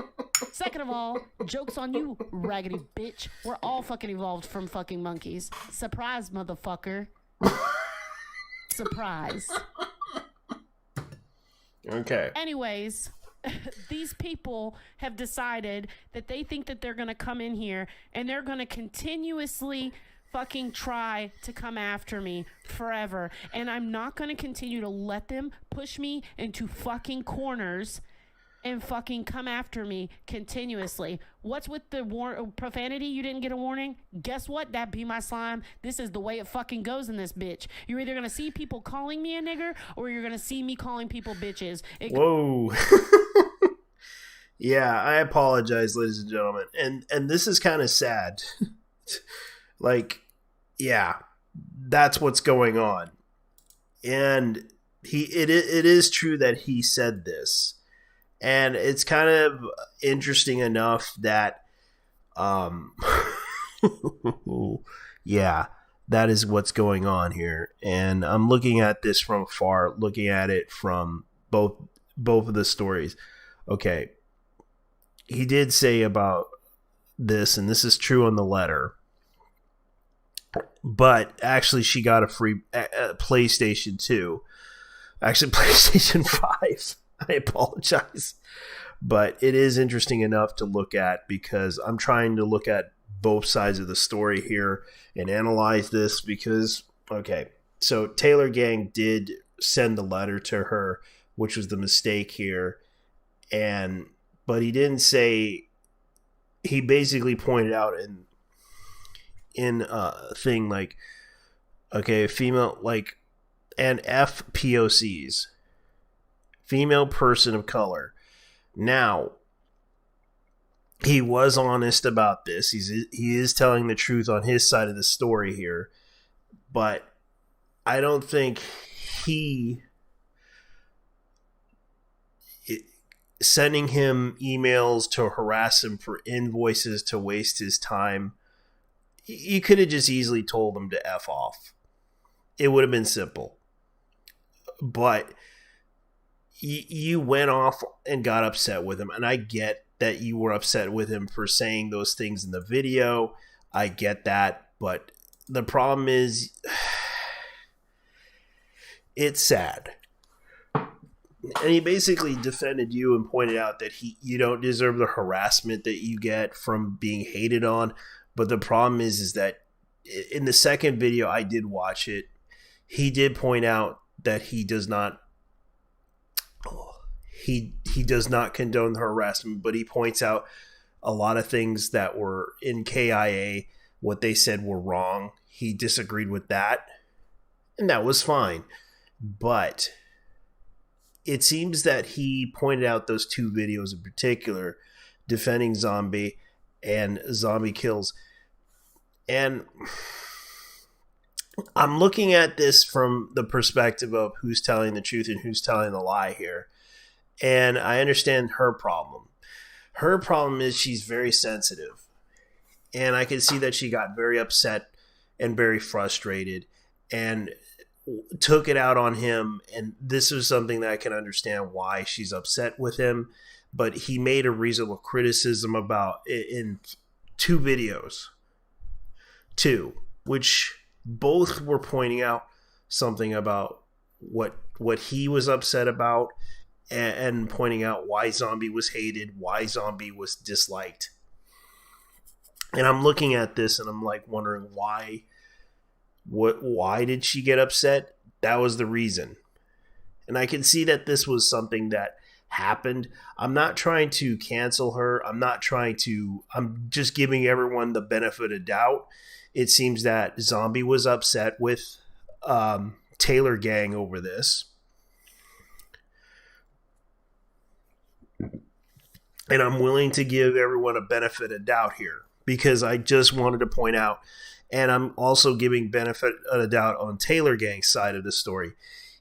Speaker 2: Second of all, joke's on you, raggedy bitch. We're all fucking evolved from fucking monkeys. Surprise, motherfucker. Surprise.
Speaker 1: Okay.
Speaker 2: Anyways, these people have decided that they think that they're going to come in here and they're going to continuously fucking try to come after me forever. And I'm not going to continue to let them push me into fucking corners and fucking come after me continuously. What's with the profanity? You didn't get a warning? Guess what? That be my slime. This is the way it fucking goes in this bitch. You're either gonna see people calling me a nigger or you're gonna see me calling people bitches.
Speaker 1: Whoa. Yeah, I apologize, ladies and gentlemen. And this is kind of sad. Like, yeah, that's what's going on. And it is true that he said this. And it's kind of interesting enough that, yeah, that is what's going on here. And I'm looking at this from afar, looking at it from both of the stories. Okay, he did say about this, and this is true on the letter. But actually, she got a free PlayStation 2. Actually, PlayStation 5. I apologize, but it is interesting enough to look at because I'm trying to look at both sides of the story here and analyze this because, okay, so Taylorgang did send the letter to her, which was the mistake here, but he didn't say, he basically pointed out in a thing like, okay, female, like, and FPOCs. Female person of color. Now, he was honest about this. He is telling the truth on his side of the story here. But I don't think sending him emails to harass him for invoices to waste his time, you could have just easily told him to F off. It would have been simple. But you went off and got upset with him, and I get that you were upset with him for saying those things in the video. I get that, but the problem is, it's sad. And he basically defended you and pointed out that you don't deserve the harassment that you get from being hated on. But the problem is that in the second video, I did watch it. He did point out that he does not condone the harassment, but he points out a lot of things that were in KIA, what they said were wrong. He disagreed with that, and that was fine. But it seems that he pointed out those two videos in particular, defending Zombie and Zombaekillz. And I'm looking at this from the perspective of who's telling the truth and who's telling the lie here. And I understand her problem. Her problem is she's very sensitive. And I can see that she got very upset and very frustrated and took it out on him. And this is something that I can understand why she's upset with him. But he made a reasonable criticism about it in two videos. Which both were pointing out something about what he was upset about and pointing out why Zombie was hated, why Zombie was disliked. And I'm looking at this and I'm like wondering why did she get upset? That was the reason. And I can see that this was something that happened. I'm not trying to cancel her. I'm just giving everyone the benefit of doubt. It seems that Zombie was upset with Taylorgang over this. And I'm willing to give everyone a benefit of doubt here because I just wanted to point out, and I'm also giving benefit of the doubt on Taylorgang's side of the story.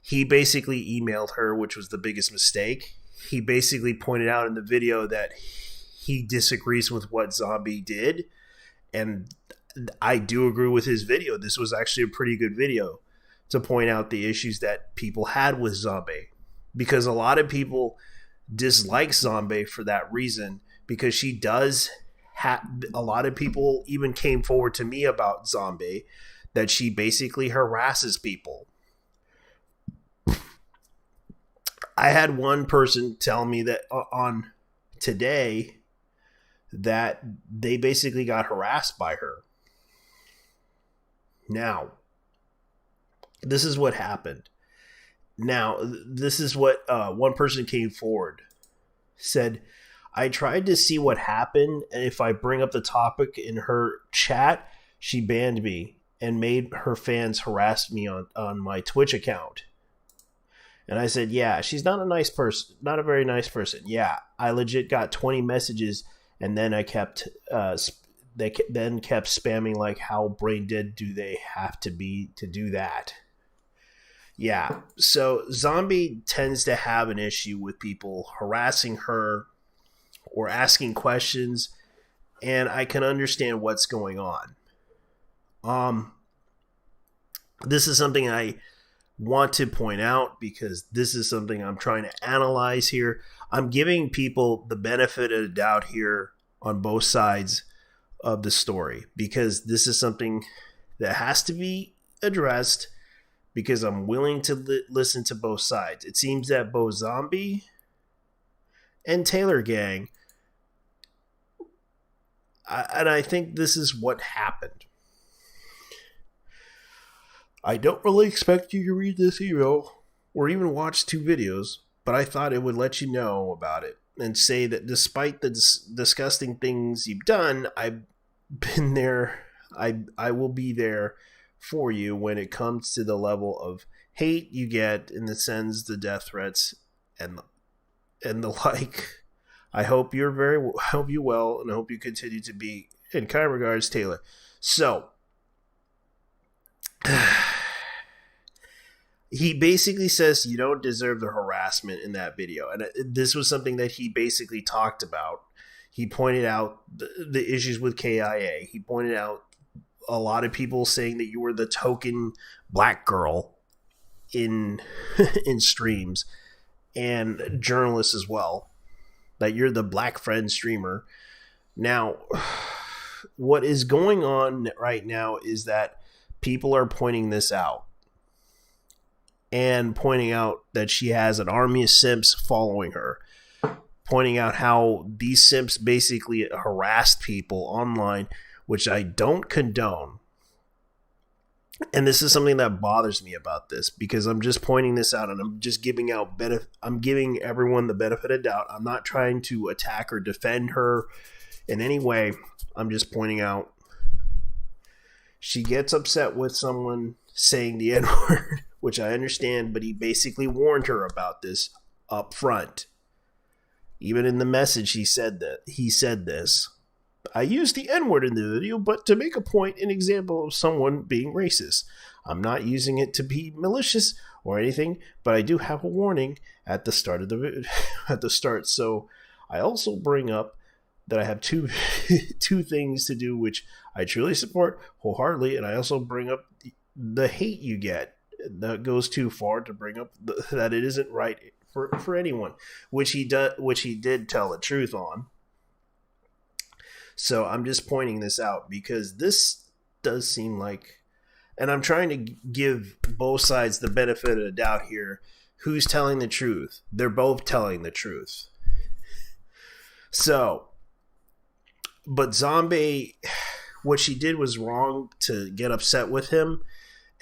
Speaker 1: He basically emailed her, which was the biggest mistake. He basically pointed out in the video that he disagrees with what Zombie did, and I do agree with his video. This was actually a pretty good video to point out the issues that people had with Zombie, because a lot of people dislike Zombie for that reason, because she does a lot of people even came forward to me about Zombie, that she basically harasses people. I had one person tell me that on today that they basically got harassed by her. Now, this is what happened. Now, this is what one person came forward, said, I tried to see what happened, and if I bring up the topic in her chat, she banned me and made her fans harass me on my Twitch account. And I said, yeah, she's not a nice person, not a very nice person. Yeah, I legit got 20 messages, and then I kept they then kept spamming like, how brain dead do they have to be to do that? Yeah, so Zombie tends to have an issue with people harassing her or asking questions, and I can understand what's going on. This is something I want to point out because this is something I'm trying to analyze here. I'm giving people the benefit of the doubt here on both sides of the story because this is something that has to be addressed because I'm willing to listen to both sides. It seems that both Zombie and Taylorgang, and I think this is what happened. I don't really expect you to read this email or even watch two videos, but I thought it would let you know about it and say that despite the disgusting things you've done, I've been there. I will be there for you when it comes to the level of hate you get in the sense the death threats and the like. I hope you well, and I hope you continue to be. In kind regards, Taylor. So he basically says you don't deserve the harassment in that video, and this was something that he basically talked about. He pointed out the issues with KIA. He pointed out a lot of people saying that you were the token black girl in streams, and journalists as well. that you're the Black Friend streamer. Now, what is going on right now is that people are pointing this out and pointing out that she has an army of simps following her, pointing out how these simps basically harassed people online, which I don't condone. And this is something that bothers me about this, because I'm just pointing this out and I'm just giving out I'm giving everyone the benefit of doubt. I'm not trying to attack or defend her in any way. I'm just pointing out she gets upset with someone saying the N-word, which I understand, but he basically warned her about this up front. Even in the message, he said this. I used the N-word in the video, but to make a point, an example of someone being racist. I'm not using it to be malicious or anything, but I do have a warning at the start of the video, at the start. So I also bring up that I have two things to do, which I truly support wholeheartedly, and I also bring up the hate you get. That goes too far to bring up that it isn't right for anyone, which he did tell the truth on. So I'm just pointing this out because this does seem like, and I'm trying to give both sides the benefit of the doubt here. Who's telling the truth? They're both telling the truth. So, but Zombie, what she did was wrong to get upset with him,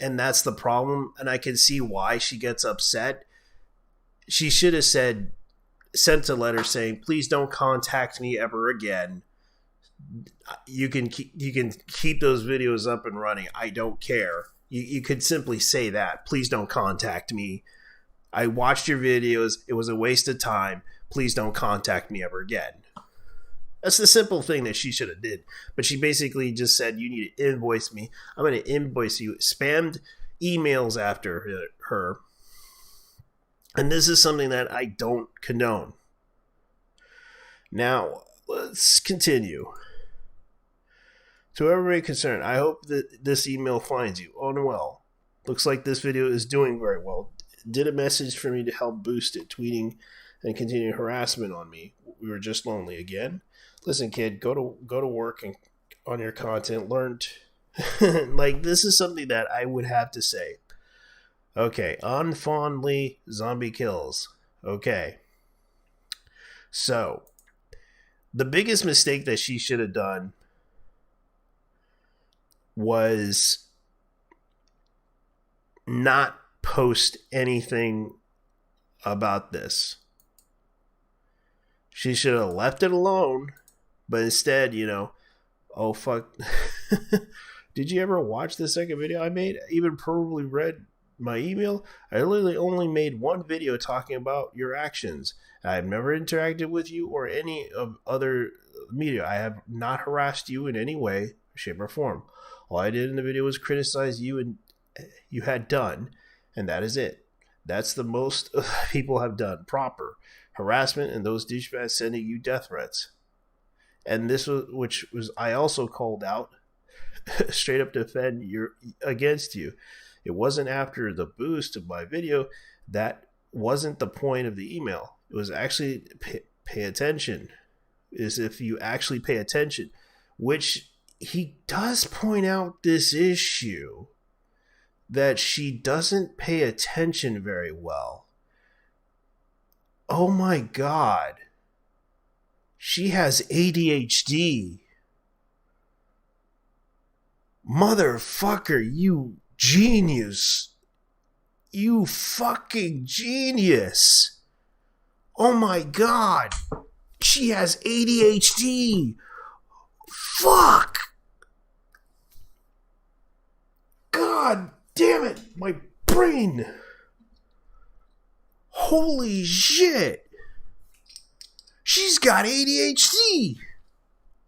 Speaker 1: and that's the problem. And I can see why she gets upset. She should have sent a letter saying, "Please don't contact me ever again. You can keep those videos up and running. I don't care." You could simply say that. "Please don't contact me. I watched your videos. It was a waste of time. Please don't contact me ever again." That's the simple thing that she should have did. But she basically just said, "You need to invoice me. I'm going to invoice you." Spammed emails after her. And this is something that I don't condone. Now, let's continue. To everybody concerned, I hope that this email finds you unwell. Looks like this video is doing very well. Did a message for me to help boost it, tweeting and continuing harassment on me. We were just lonely again. Listen, kid, go to work and on your content. Learned like, this is something that I would have to say. Okay, unfondly Zombaekillz. Okay. So, the biggest mistake that she should have done was not post anything about this. She should have left it alone, but instead, oh fuck. Did you ever watch the second video I made? Even probably read my email? I literally only made one video talking about your actions. I've never interacted with you or any of other media. I have not harassed you in any way, shape, or form. All I did in the video was criticize you and you had done, and that is it. That's the most people have done. Proper harassment and those douchebags sending you death threats. And this was, which was, I also called out straight up defend against you. It wasn't after the boost of my video. That wasn't the point of the email. It was actually pay attention. Is if you actually pay attention, which he does point out this issue that she doesn't pay attention very well. Oh my God. She has ADHD. Motherfucker, you genius. You fucking genius. Oh my God. She has ADHD. Fuck. God damn it. My brain. Holy shit. She's got ADHD.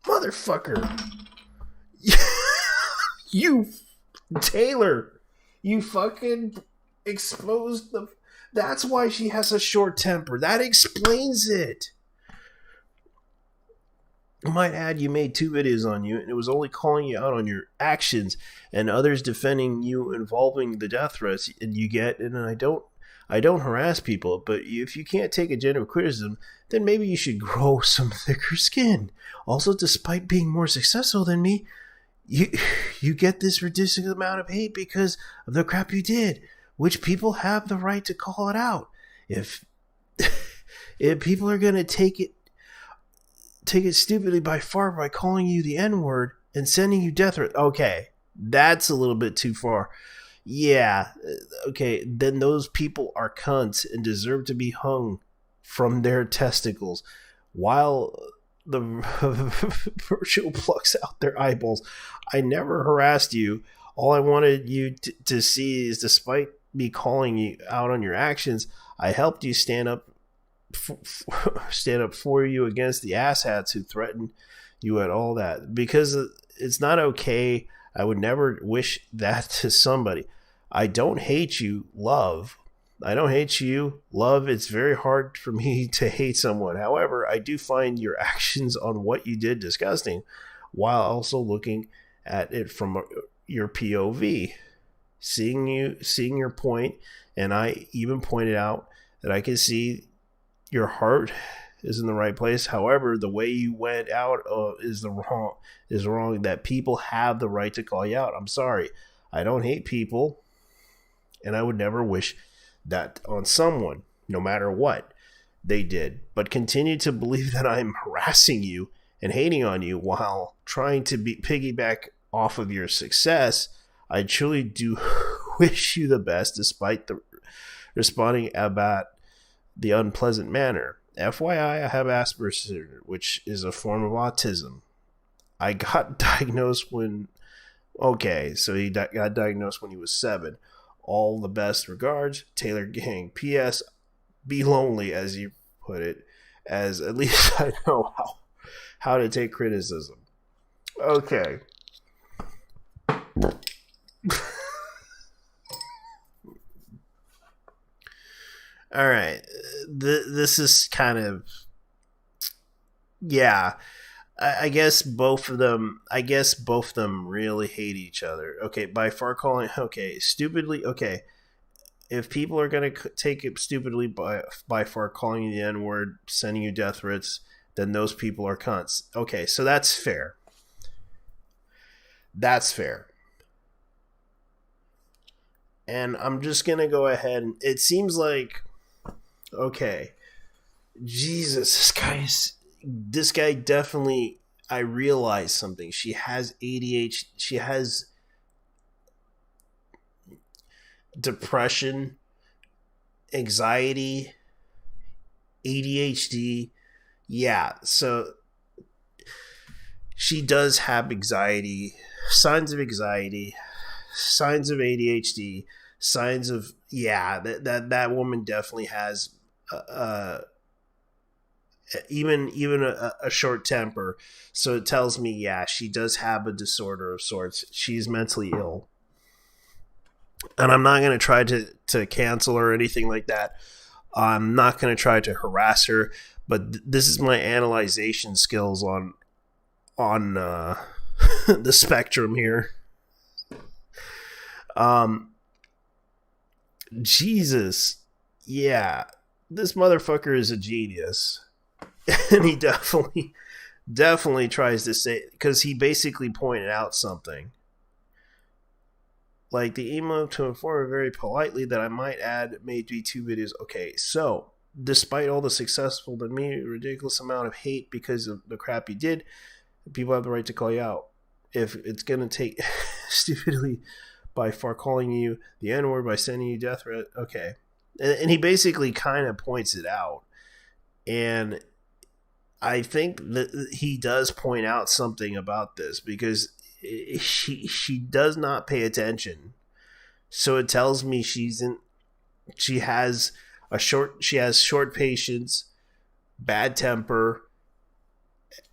Speaker 1: Motherfucker. You, Taylor, you fucking exposed the... That's why she has a short temper. That explains it. I might add, you made 2 videos on you, and it was only calling you out on your actions and others defending you involving the death threats and you get. And I don't harass people, but if you can't take a genuine criticism, then maybe you should grow some thicker skin. Also, despite being more successful than me, you get this ridiculous amount of hate because of the crap you did, which people have the right to call it out. If people are gonna take it stupidly by calling you the N-word and sending you death threats, okay, that's a little bit too far. Yeah, okay, then those people are cunts and deserve to be hung from their testicles while the virtual plucks out their eyeballs. I never harassed you. All I wanted you to see is, despite me calling you out on your actions, I helped you stand up for you against the asshats who threatened you and all that. Because it's not okay. I would never wish that to somebody. I don't hate you, love. I don't hate you, love. It's very hard for me to hate someone. However, I do find your actions on what you did disgusting, while also looking at it from your POV, seeing your point, and I even pointed out that I can see your heart is in the right place. However, the way you went out is wrong. That people have the right to call you out. I'm sorry. I don't hate people, and I would never wish that on someone, no matter what they did. But continue to believe that I'm harassing you and hating on you while trying to piggyback off of your success. I truly do wish you the best, despite the responding about the unpleasant manner. FYI, I have Asperger's, which is a form of autism. I got diagnosed when... Okay, so he got diagnosed when he was 7. All the best regards, Taylorgang. P.S. Be lonely, as you put it, as at least I know how to take criticism. Okay. All right. This is kind of... Yeah. I guess both of them really hate each other. Okay, by far calling... Okay, stupidly... Okay, if people are going to take it stupidly by far calling you the N-word, sending you death threats, then those people are cunts. Okay, so that's fair. That's fair. And I'm just going to go ahead and... It seems like... Okay. Jesus, this guy definitely... I realized something. She has ADHD. She has depression, anxiety, ADHD. Yeah, so she does have anxiety, signs of anxiety, signs of ADHD, signs of... Yeah, that woman definitely has even a short temper. So it tells me, yeah, she does have a disorder of sorts. She's mentally ill. And I'm not going to try to cancel her or anything like that. I'm not going to try to harass her, but this is my analyzation skills on the spectrum here. Jesus. Yeah. This motherfucker is a genius. And he definitely tries to say, because he basically pointed out something. Like, the email to inform her very politely that I might add maybe 2 videos. Okay, so despite all the successful to me ridiculous amount of hate because of the crap you did, people have the right to call you out. If it's gonna take stupidly by far calling you the N-word, by sending you death threat, okay. And he basically kind of points it out. And I think that he does point out something about this, because she does not pay attention. So it tells me she has short patience, bad temper,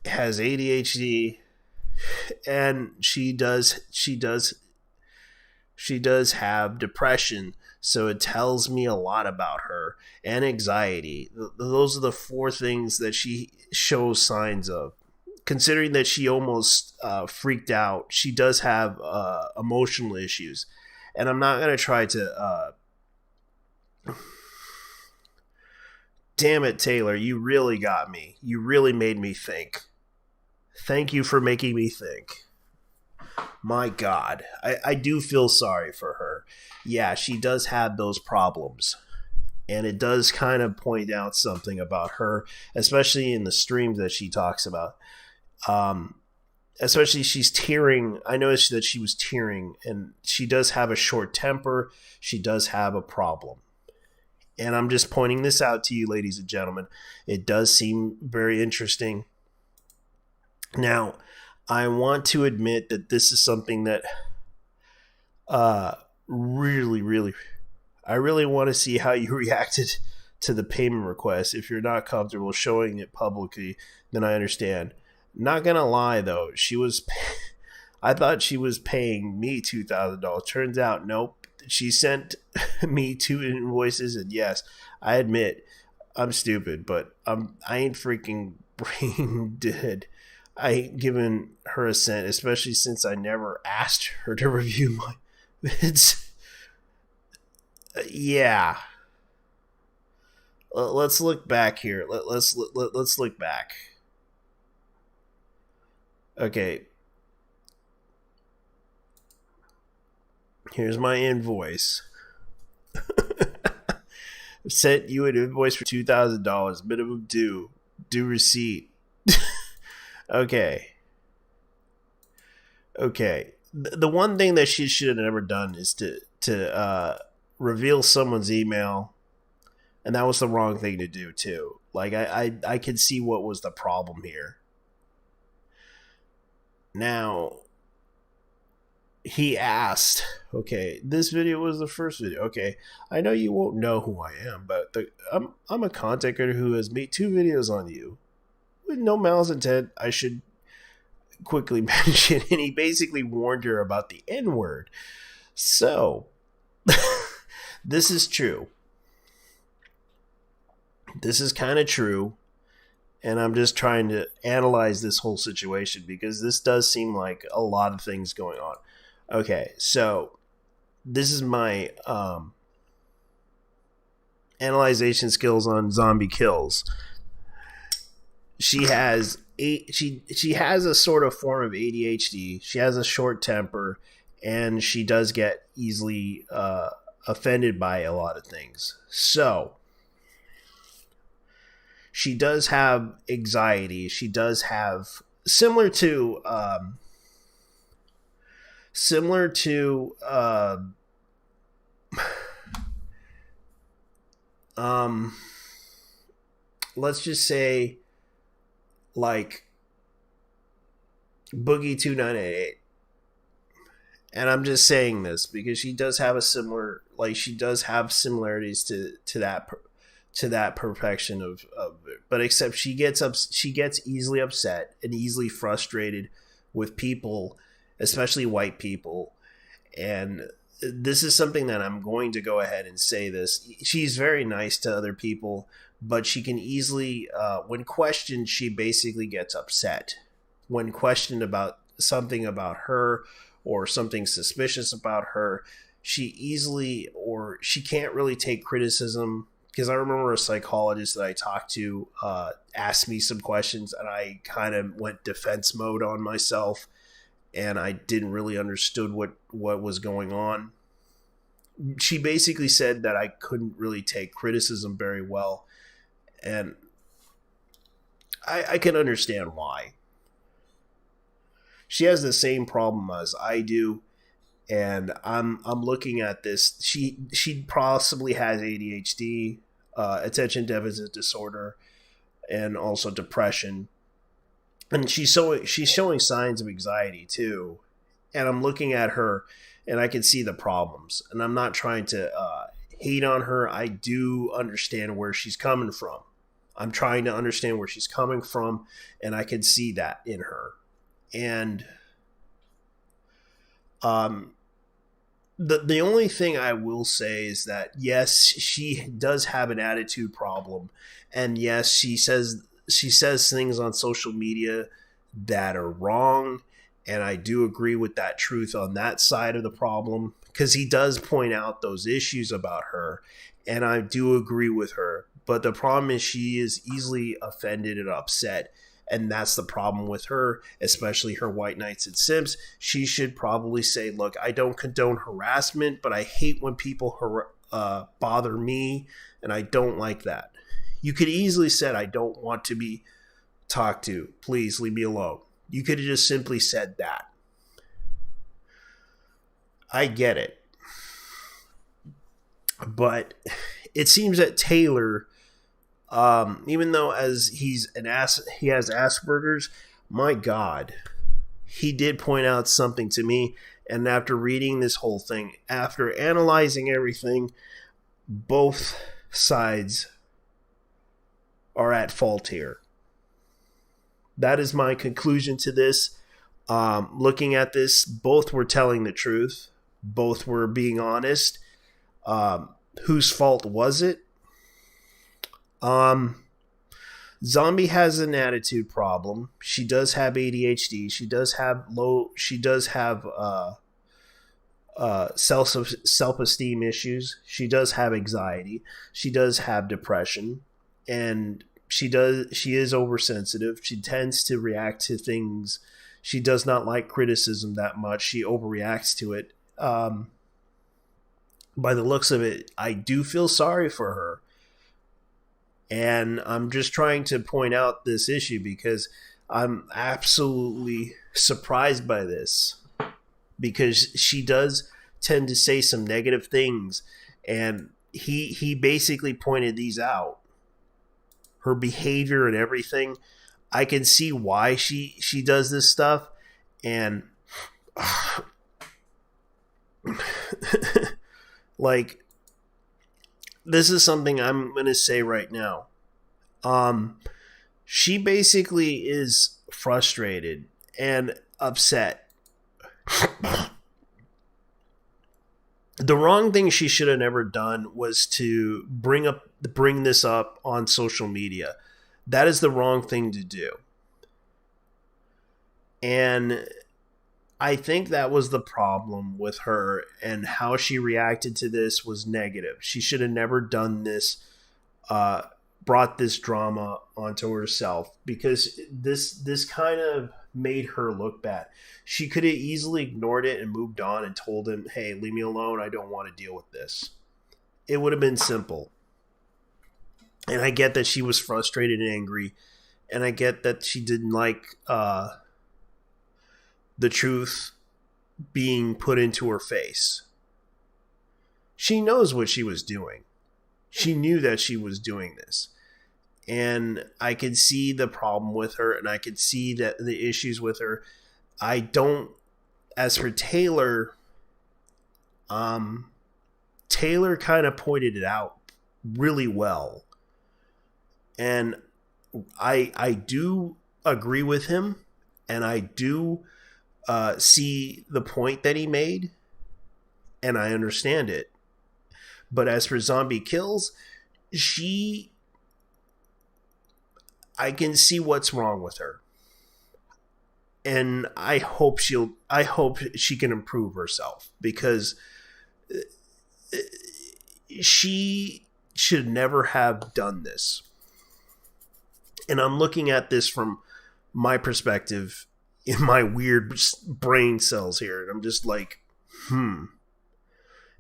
Speaker 1: has ADHD, and she does have depression. So it tells me a lot about her, and anxiety. Those are the 4 things that she shows signs of. Considering that she almost freaked out, she does have emotional issues. And I'm not going to try to Damn it, Taylor, you really got me. You really made me think. Thank you for making me think. My God, I do feel sorry for her. Yeah, she does have those problems. And it does kind of point out something about her, especially in the streams that she talks about. Especially she's tearing. I noticed that she was tearing, and she does have a short temper. She does have a problem. And I'm just pointing this out to you, ladies and gentlemen. It does seem very interesting. Now, I want to admit that this is something that really, I really want to see how you reacted to the payment request. If you're not comfortable showing it publicly, then I understand. Not gonna lie though, I thought she was paying me $2,000. Turns out, nope. She sent me 2 invoices, and yes, I admit I'm stupid, but I ain't freaking brain dead. I ain't given her a cent, especially since I never asked her to review my vids. Yeah. Let's look back here. Let's look back. Okay. Here's my invoice. Sent you an invoice for $2,000. Minimum due. Due receipt. Okay. The one thing that she should have never done is to reveal someone's email, and that was the wrong thing to do too. Like I could see what was the problem here. Now, he asked, okay, this video was the first video. Okay, I know you won't know who I am, but I'm a content creator who has made 2 videos on you. With no malice intent, I should quickly mention, and he basically warned her about the N-word. So, this is true. This is kind of true, and I'm just trying to analyze this whole situation because this does seem like a lot of things going on. Okay, so this is my analyzation skills on Zombaekillz. She has she has a sort of form of ADHD. She has a short temper, and she does get easily offended by a lot of things. So she does have anxiety. She does have similar to let's just say like Boogie 2988. And I'm just saying this because she does have a similar, like she does have similarities to that perfection of it. But except she gets easily upset and easily frustrated with people, especially white people. And this is something that I'm going to go ahead and say this. She's very nice to other people, but she can easily, when questioned, she basically gets upset. When questioned about something about her or something suspicious about her, she can't really take criticism. Because I remember a psychologist that I talked to asked me some questions, and I kind of went defense mode on myself, and I didn't really understood what was going on. She basically said that I couldn't really take criticism very well, and I can understand why. She has the same problem as I do, and I'm looking at this. She possibly has ADHD, attention deficit disorder, and also depression. And she's showing signs of anxiety too. And I'm looking at her, and I can see the problems. And I'm not trying to hate on her. I do understand where she's coming from. I'm trying to understand where she's coming from, and I can see that in her. And the only thing I will say is that, yes, she does have an attitude problem. And yes, she says things on social media that are wrong. And I do agree with that truth on that side of the problem, because he does point out those issues about her. And I do agree with her. But the problem is she is easily offended and upset. And that's the problem with her, especially her white knights and simps. She should probably say, look, I don't condone harassment, but I hate when people bother me, and I don't like that. You could easily said, I don't want to be talked to. Please leave me alone. You could have just simply said that. I get it. But it seems that Taylor, even though as he has Asperger's, my God, he did point out something to me. And after reading this whole thing, after analyzing everything, both sides are at fault here. That is my conclusion to this. Looking at this, both were telling the truth. Both were being honest. Whose fault was it? Zombie has an attitude problem. She does have ADHD. She does have self-esteem issues. She does have anxiety. She does have depression, and she is oversensitive. She tends to react to things. She does not like criticism that much. She overreacts to it. By the looks of it, I do feel sorry for her. And I'm just trying to point out this issue because I'm absolutely surprised by this. Because she does tend to say some negative things. And he basically pointed these out. Her behavior and everything. I can see why she does this stuff. And like, this is something I'm going to say right now. She basically is frustrated and upset. The wrong thing she should have never done was to bring this up on social media. That is the wrong thing to do. And I think that was the problem with her, and how she reacted to this was negative. She should have never done this, brought this drama onto herself, because this kind of made her look bad. She could have easily ignored it and moved on and told him, hey, leave me alone. I don't want to deal with this. It would have been simple. And I get that she was frustrated and angry. And I get that she didn't like the truth being put into her face. She knows what she was doing. She knew that she was doing this. And I could see the problem with her, and I could see that the issues with her. As for Taylor, Taylor kind of pointed it out really well. And I do agree with him, and I do see the point that he made, and I understand it. But as for Zombaekillz, I can see what's wrong with her. And I hope she can improve herself, because she should never have done this. And I'm looking at this from my perspective in my weird brain cells here. And I'm just like, And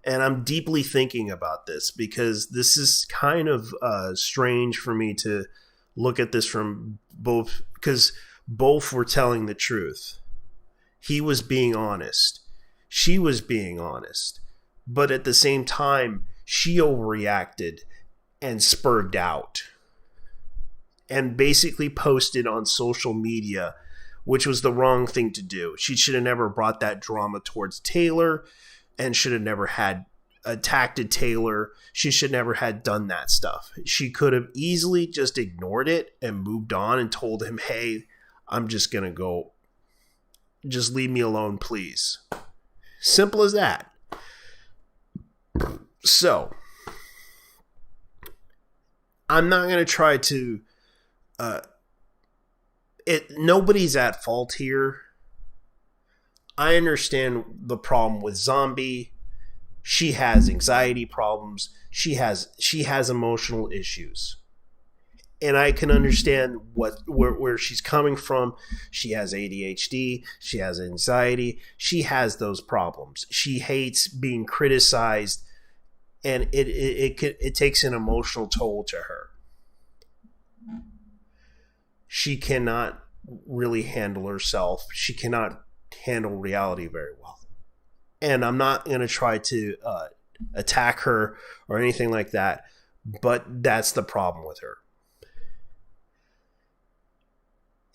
Speaker 1: I'm deeply thinking about this, because this is kind of strange for me to look at this from both, because both were telling the truth. He was being honest. She was being honest. But at the same time, she overreacted and spurred out. And basically posted on social media, which was the wrong thing to do. She should have never brought that drama towards Taylor, and should have never had attacked Taylor. She should never had done that stuff. She could have easily just ignored it and moved on and told him, hey, I'm just going to go. Just leave me alone, please. Simple as that. So, I'm not going to try to... nobody's at fault here. I understand the problem with Zombie, She has anxiety problems. She has emotional issues. And I can understand where she's coming from. She has ADHD. She has anxiety. She has those problems. She hates being criticized, and it takes an emotional toll to her. She cannot really handle herself. She cannot handle reality very well. And I'm not going to try to attack her or anything like that, but that's the problem with her.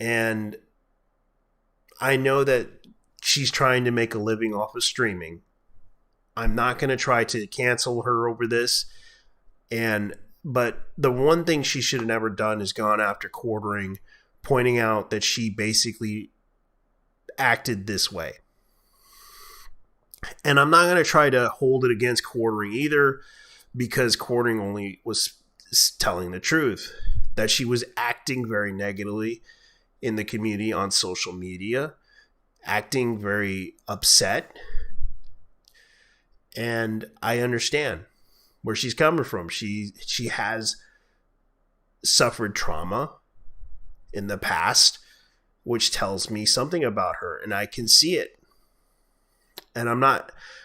Speaker 1: And I know that she's trying to make a living off of streaming. I'm not going to try to cancel her over this. But the one thing she should have never done is gone after Quartering, pointing out that she basically acted this way. And I'm not going to try to hold it against Quartering either, because Quartering only was telling the truth, that she was acting very negatively in the community on social media, acting very upset. And I understand where she's coming from. She has suffered trauma in the past, which tells me something about her, and I can see it. And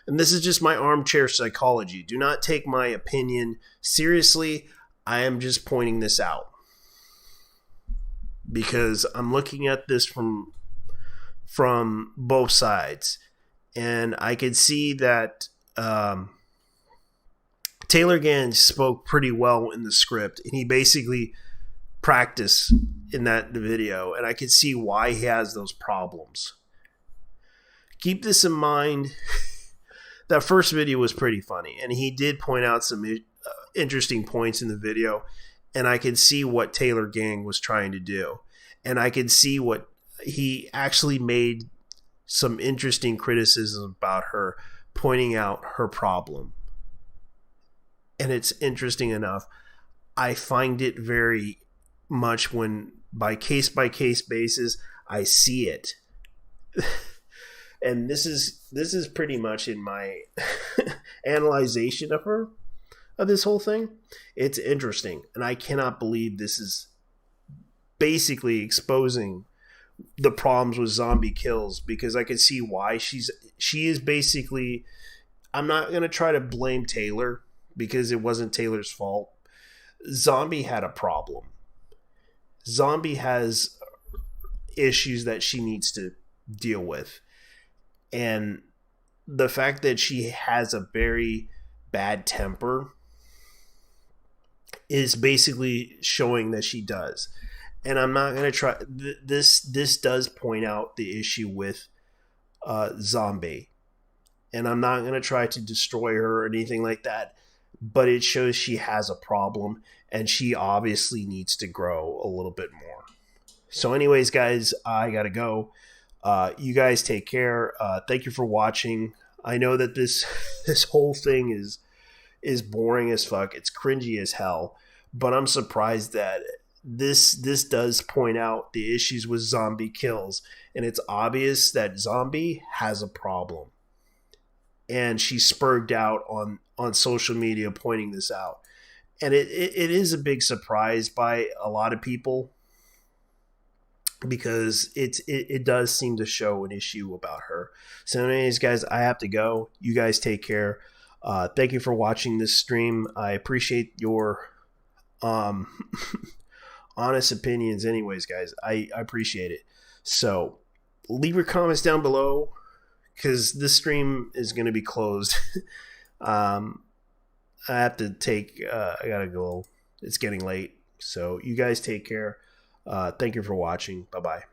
Speaker 1: this is just my armchair psychology. Do not take my opinion seriously. I am just pointing this out, because I'm looking at this from both sides, and I could see that Taylorgang spoke pretty well in the script, and he basically practiced in that video, and I could see why he has those problems. Keep this in mind. That first video was pretty funny, and he did point out some interesting points in the video, and I could see what Taylorgang was trying to do. And I could see what he actually made some interesting criticisms about her, pointing out her problem. And it's interesting enough. I find it very much when by case basis, I see it. And this is pretty much in my analyzation of this whole thing. It's interesting, and I cannot believe this is basically exposing the problems with Zombaekillz, because I can see why she is basically. I'm not going to try to blame Taylor, because it wasn't Taylor's fault. Zombie had a problem. Zombie has issues that she needs to deal with. And the fact that she has a very bad temper is basically showing that she does. And I'm not going to try. This does point out the issue with Zombie. And I'm not going to try to destroy her or anything like that. But it shows she has a problem, and she obviously needs to grow a little bit more. So anyways, guys, I got to go. You guys take care. Thank you for watching. I know that this whole thing is boring as fuck. It's cringy as hell. But I'm surprised that this does point out the issues with Zombaekillz. And it's obvious that Zombie has a problem. And she spurred out on social media pointing this out. And it is a big surprise by a lot of people, because it does seem to show an issue about her. So anyways, guys, I have to go. You guys take care. Thank you for watching this stream. I appreciate your honest opinions anyways, guys. I appreciate it. So leave your comments down below, because this stream is going to be closed. I have to take I gotta go. It's getting late. So you guys take care. Thank you for watching. Bye-bye.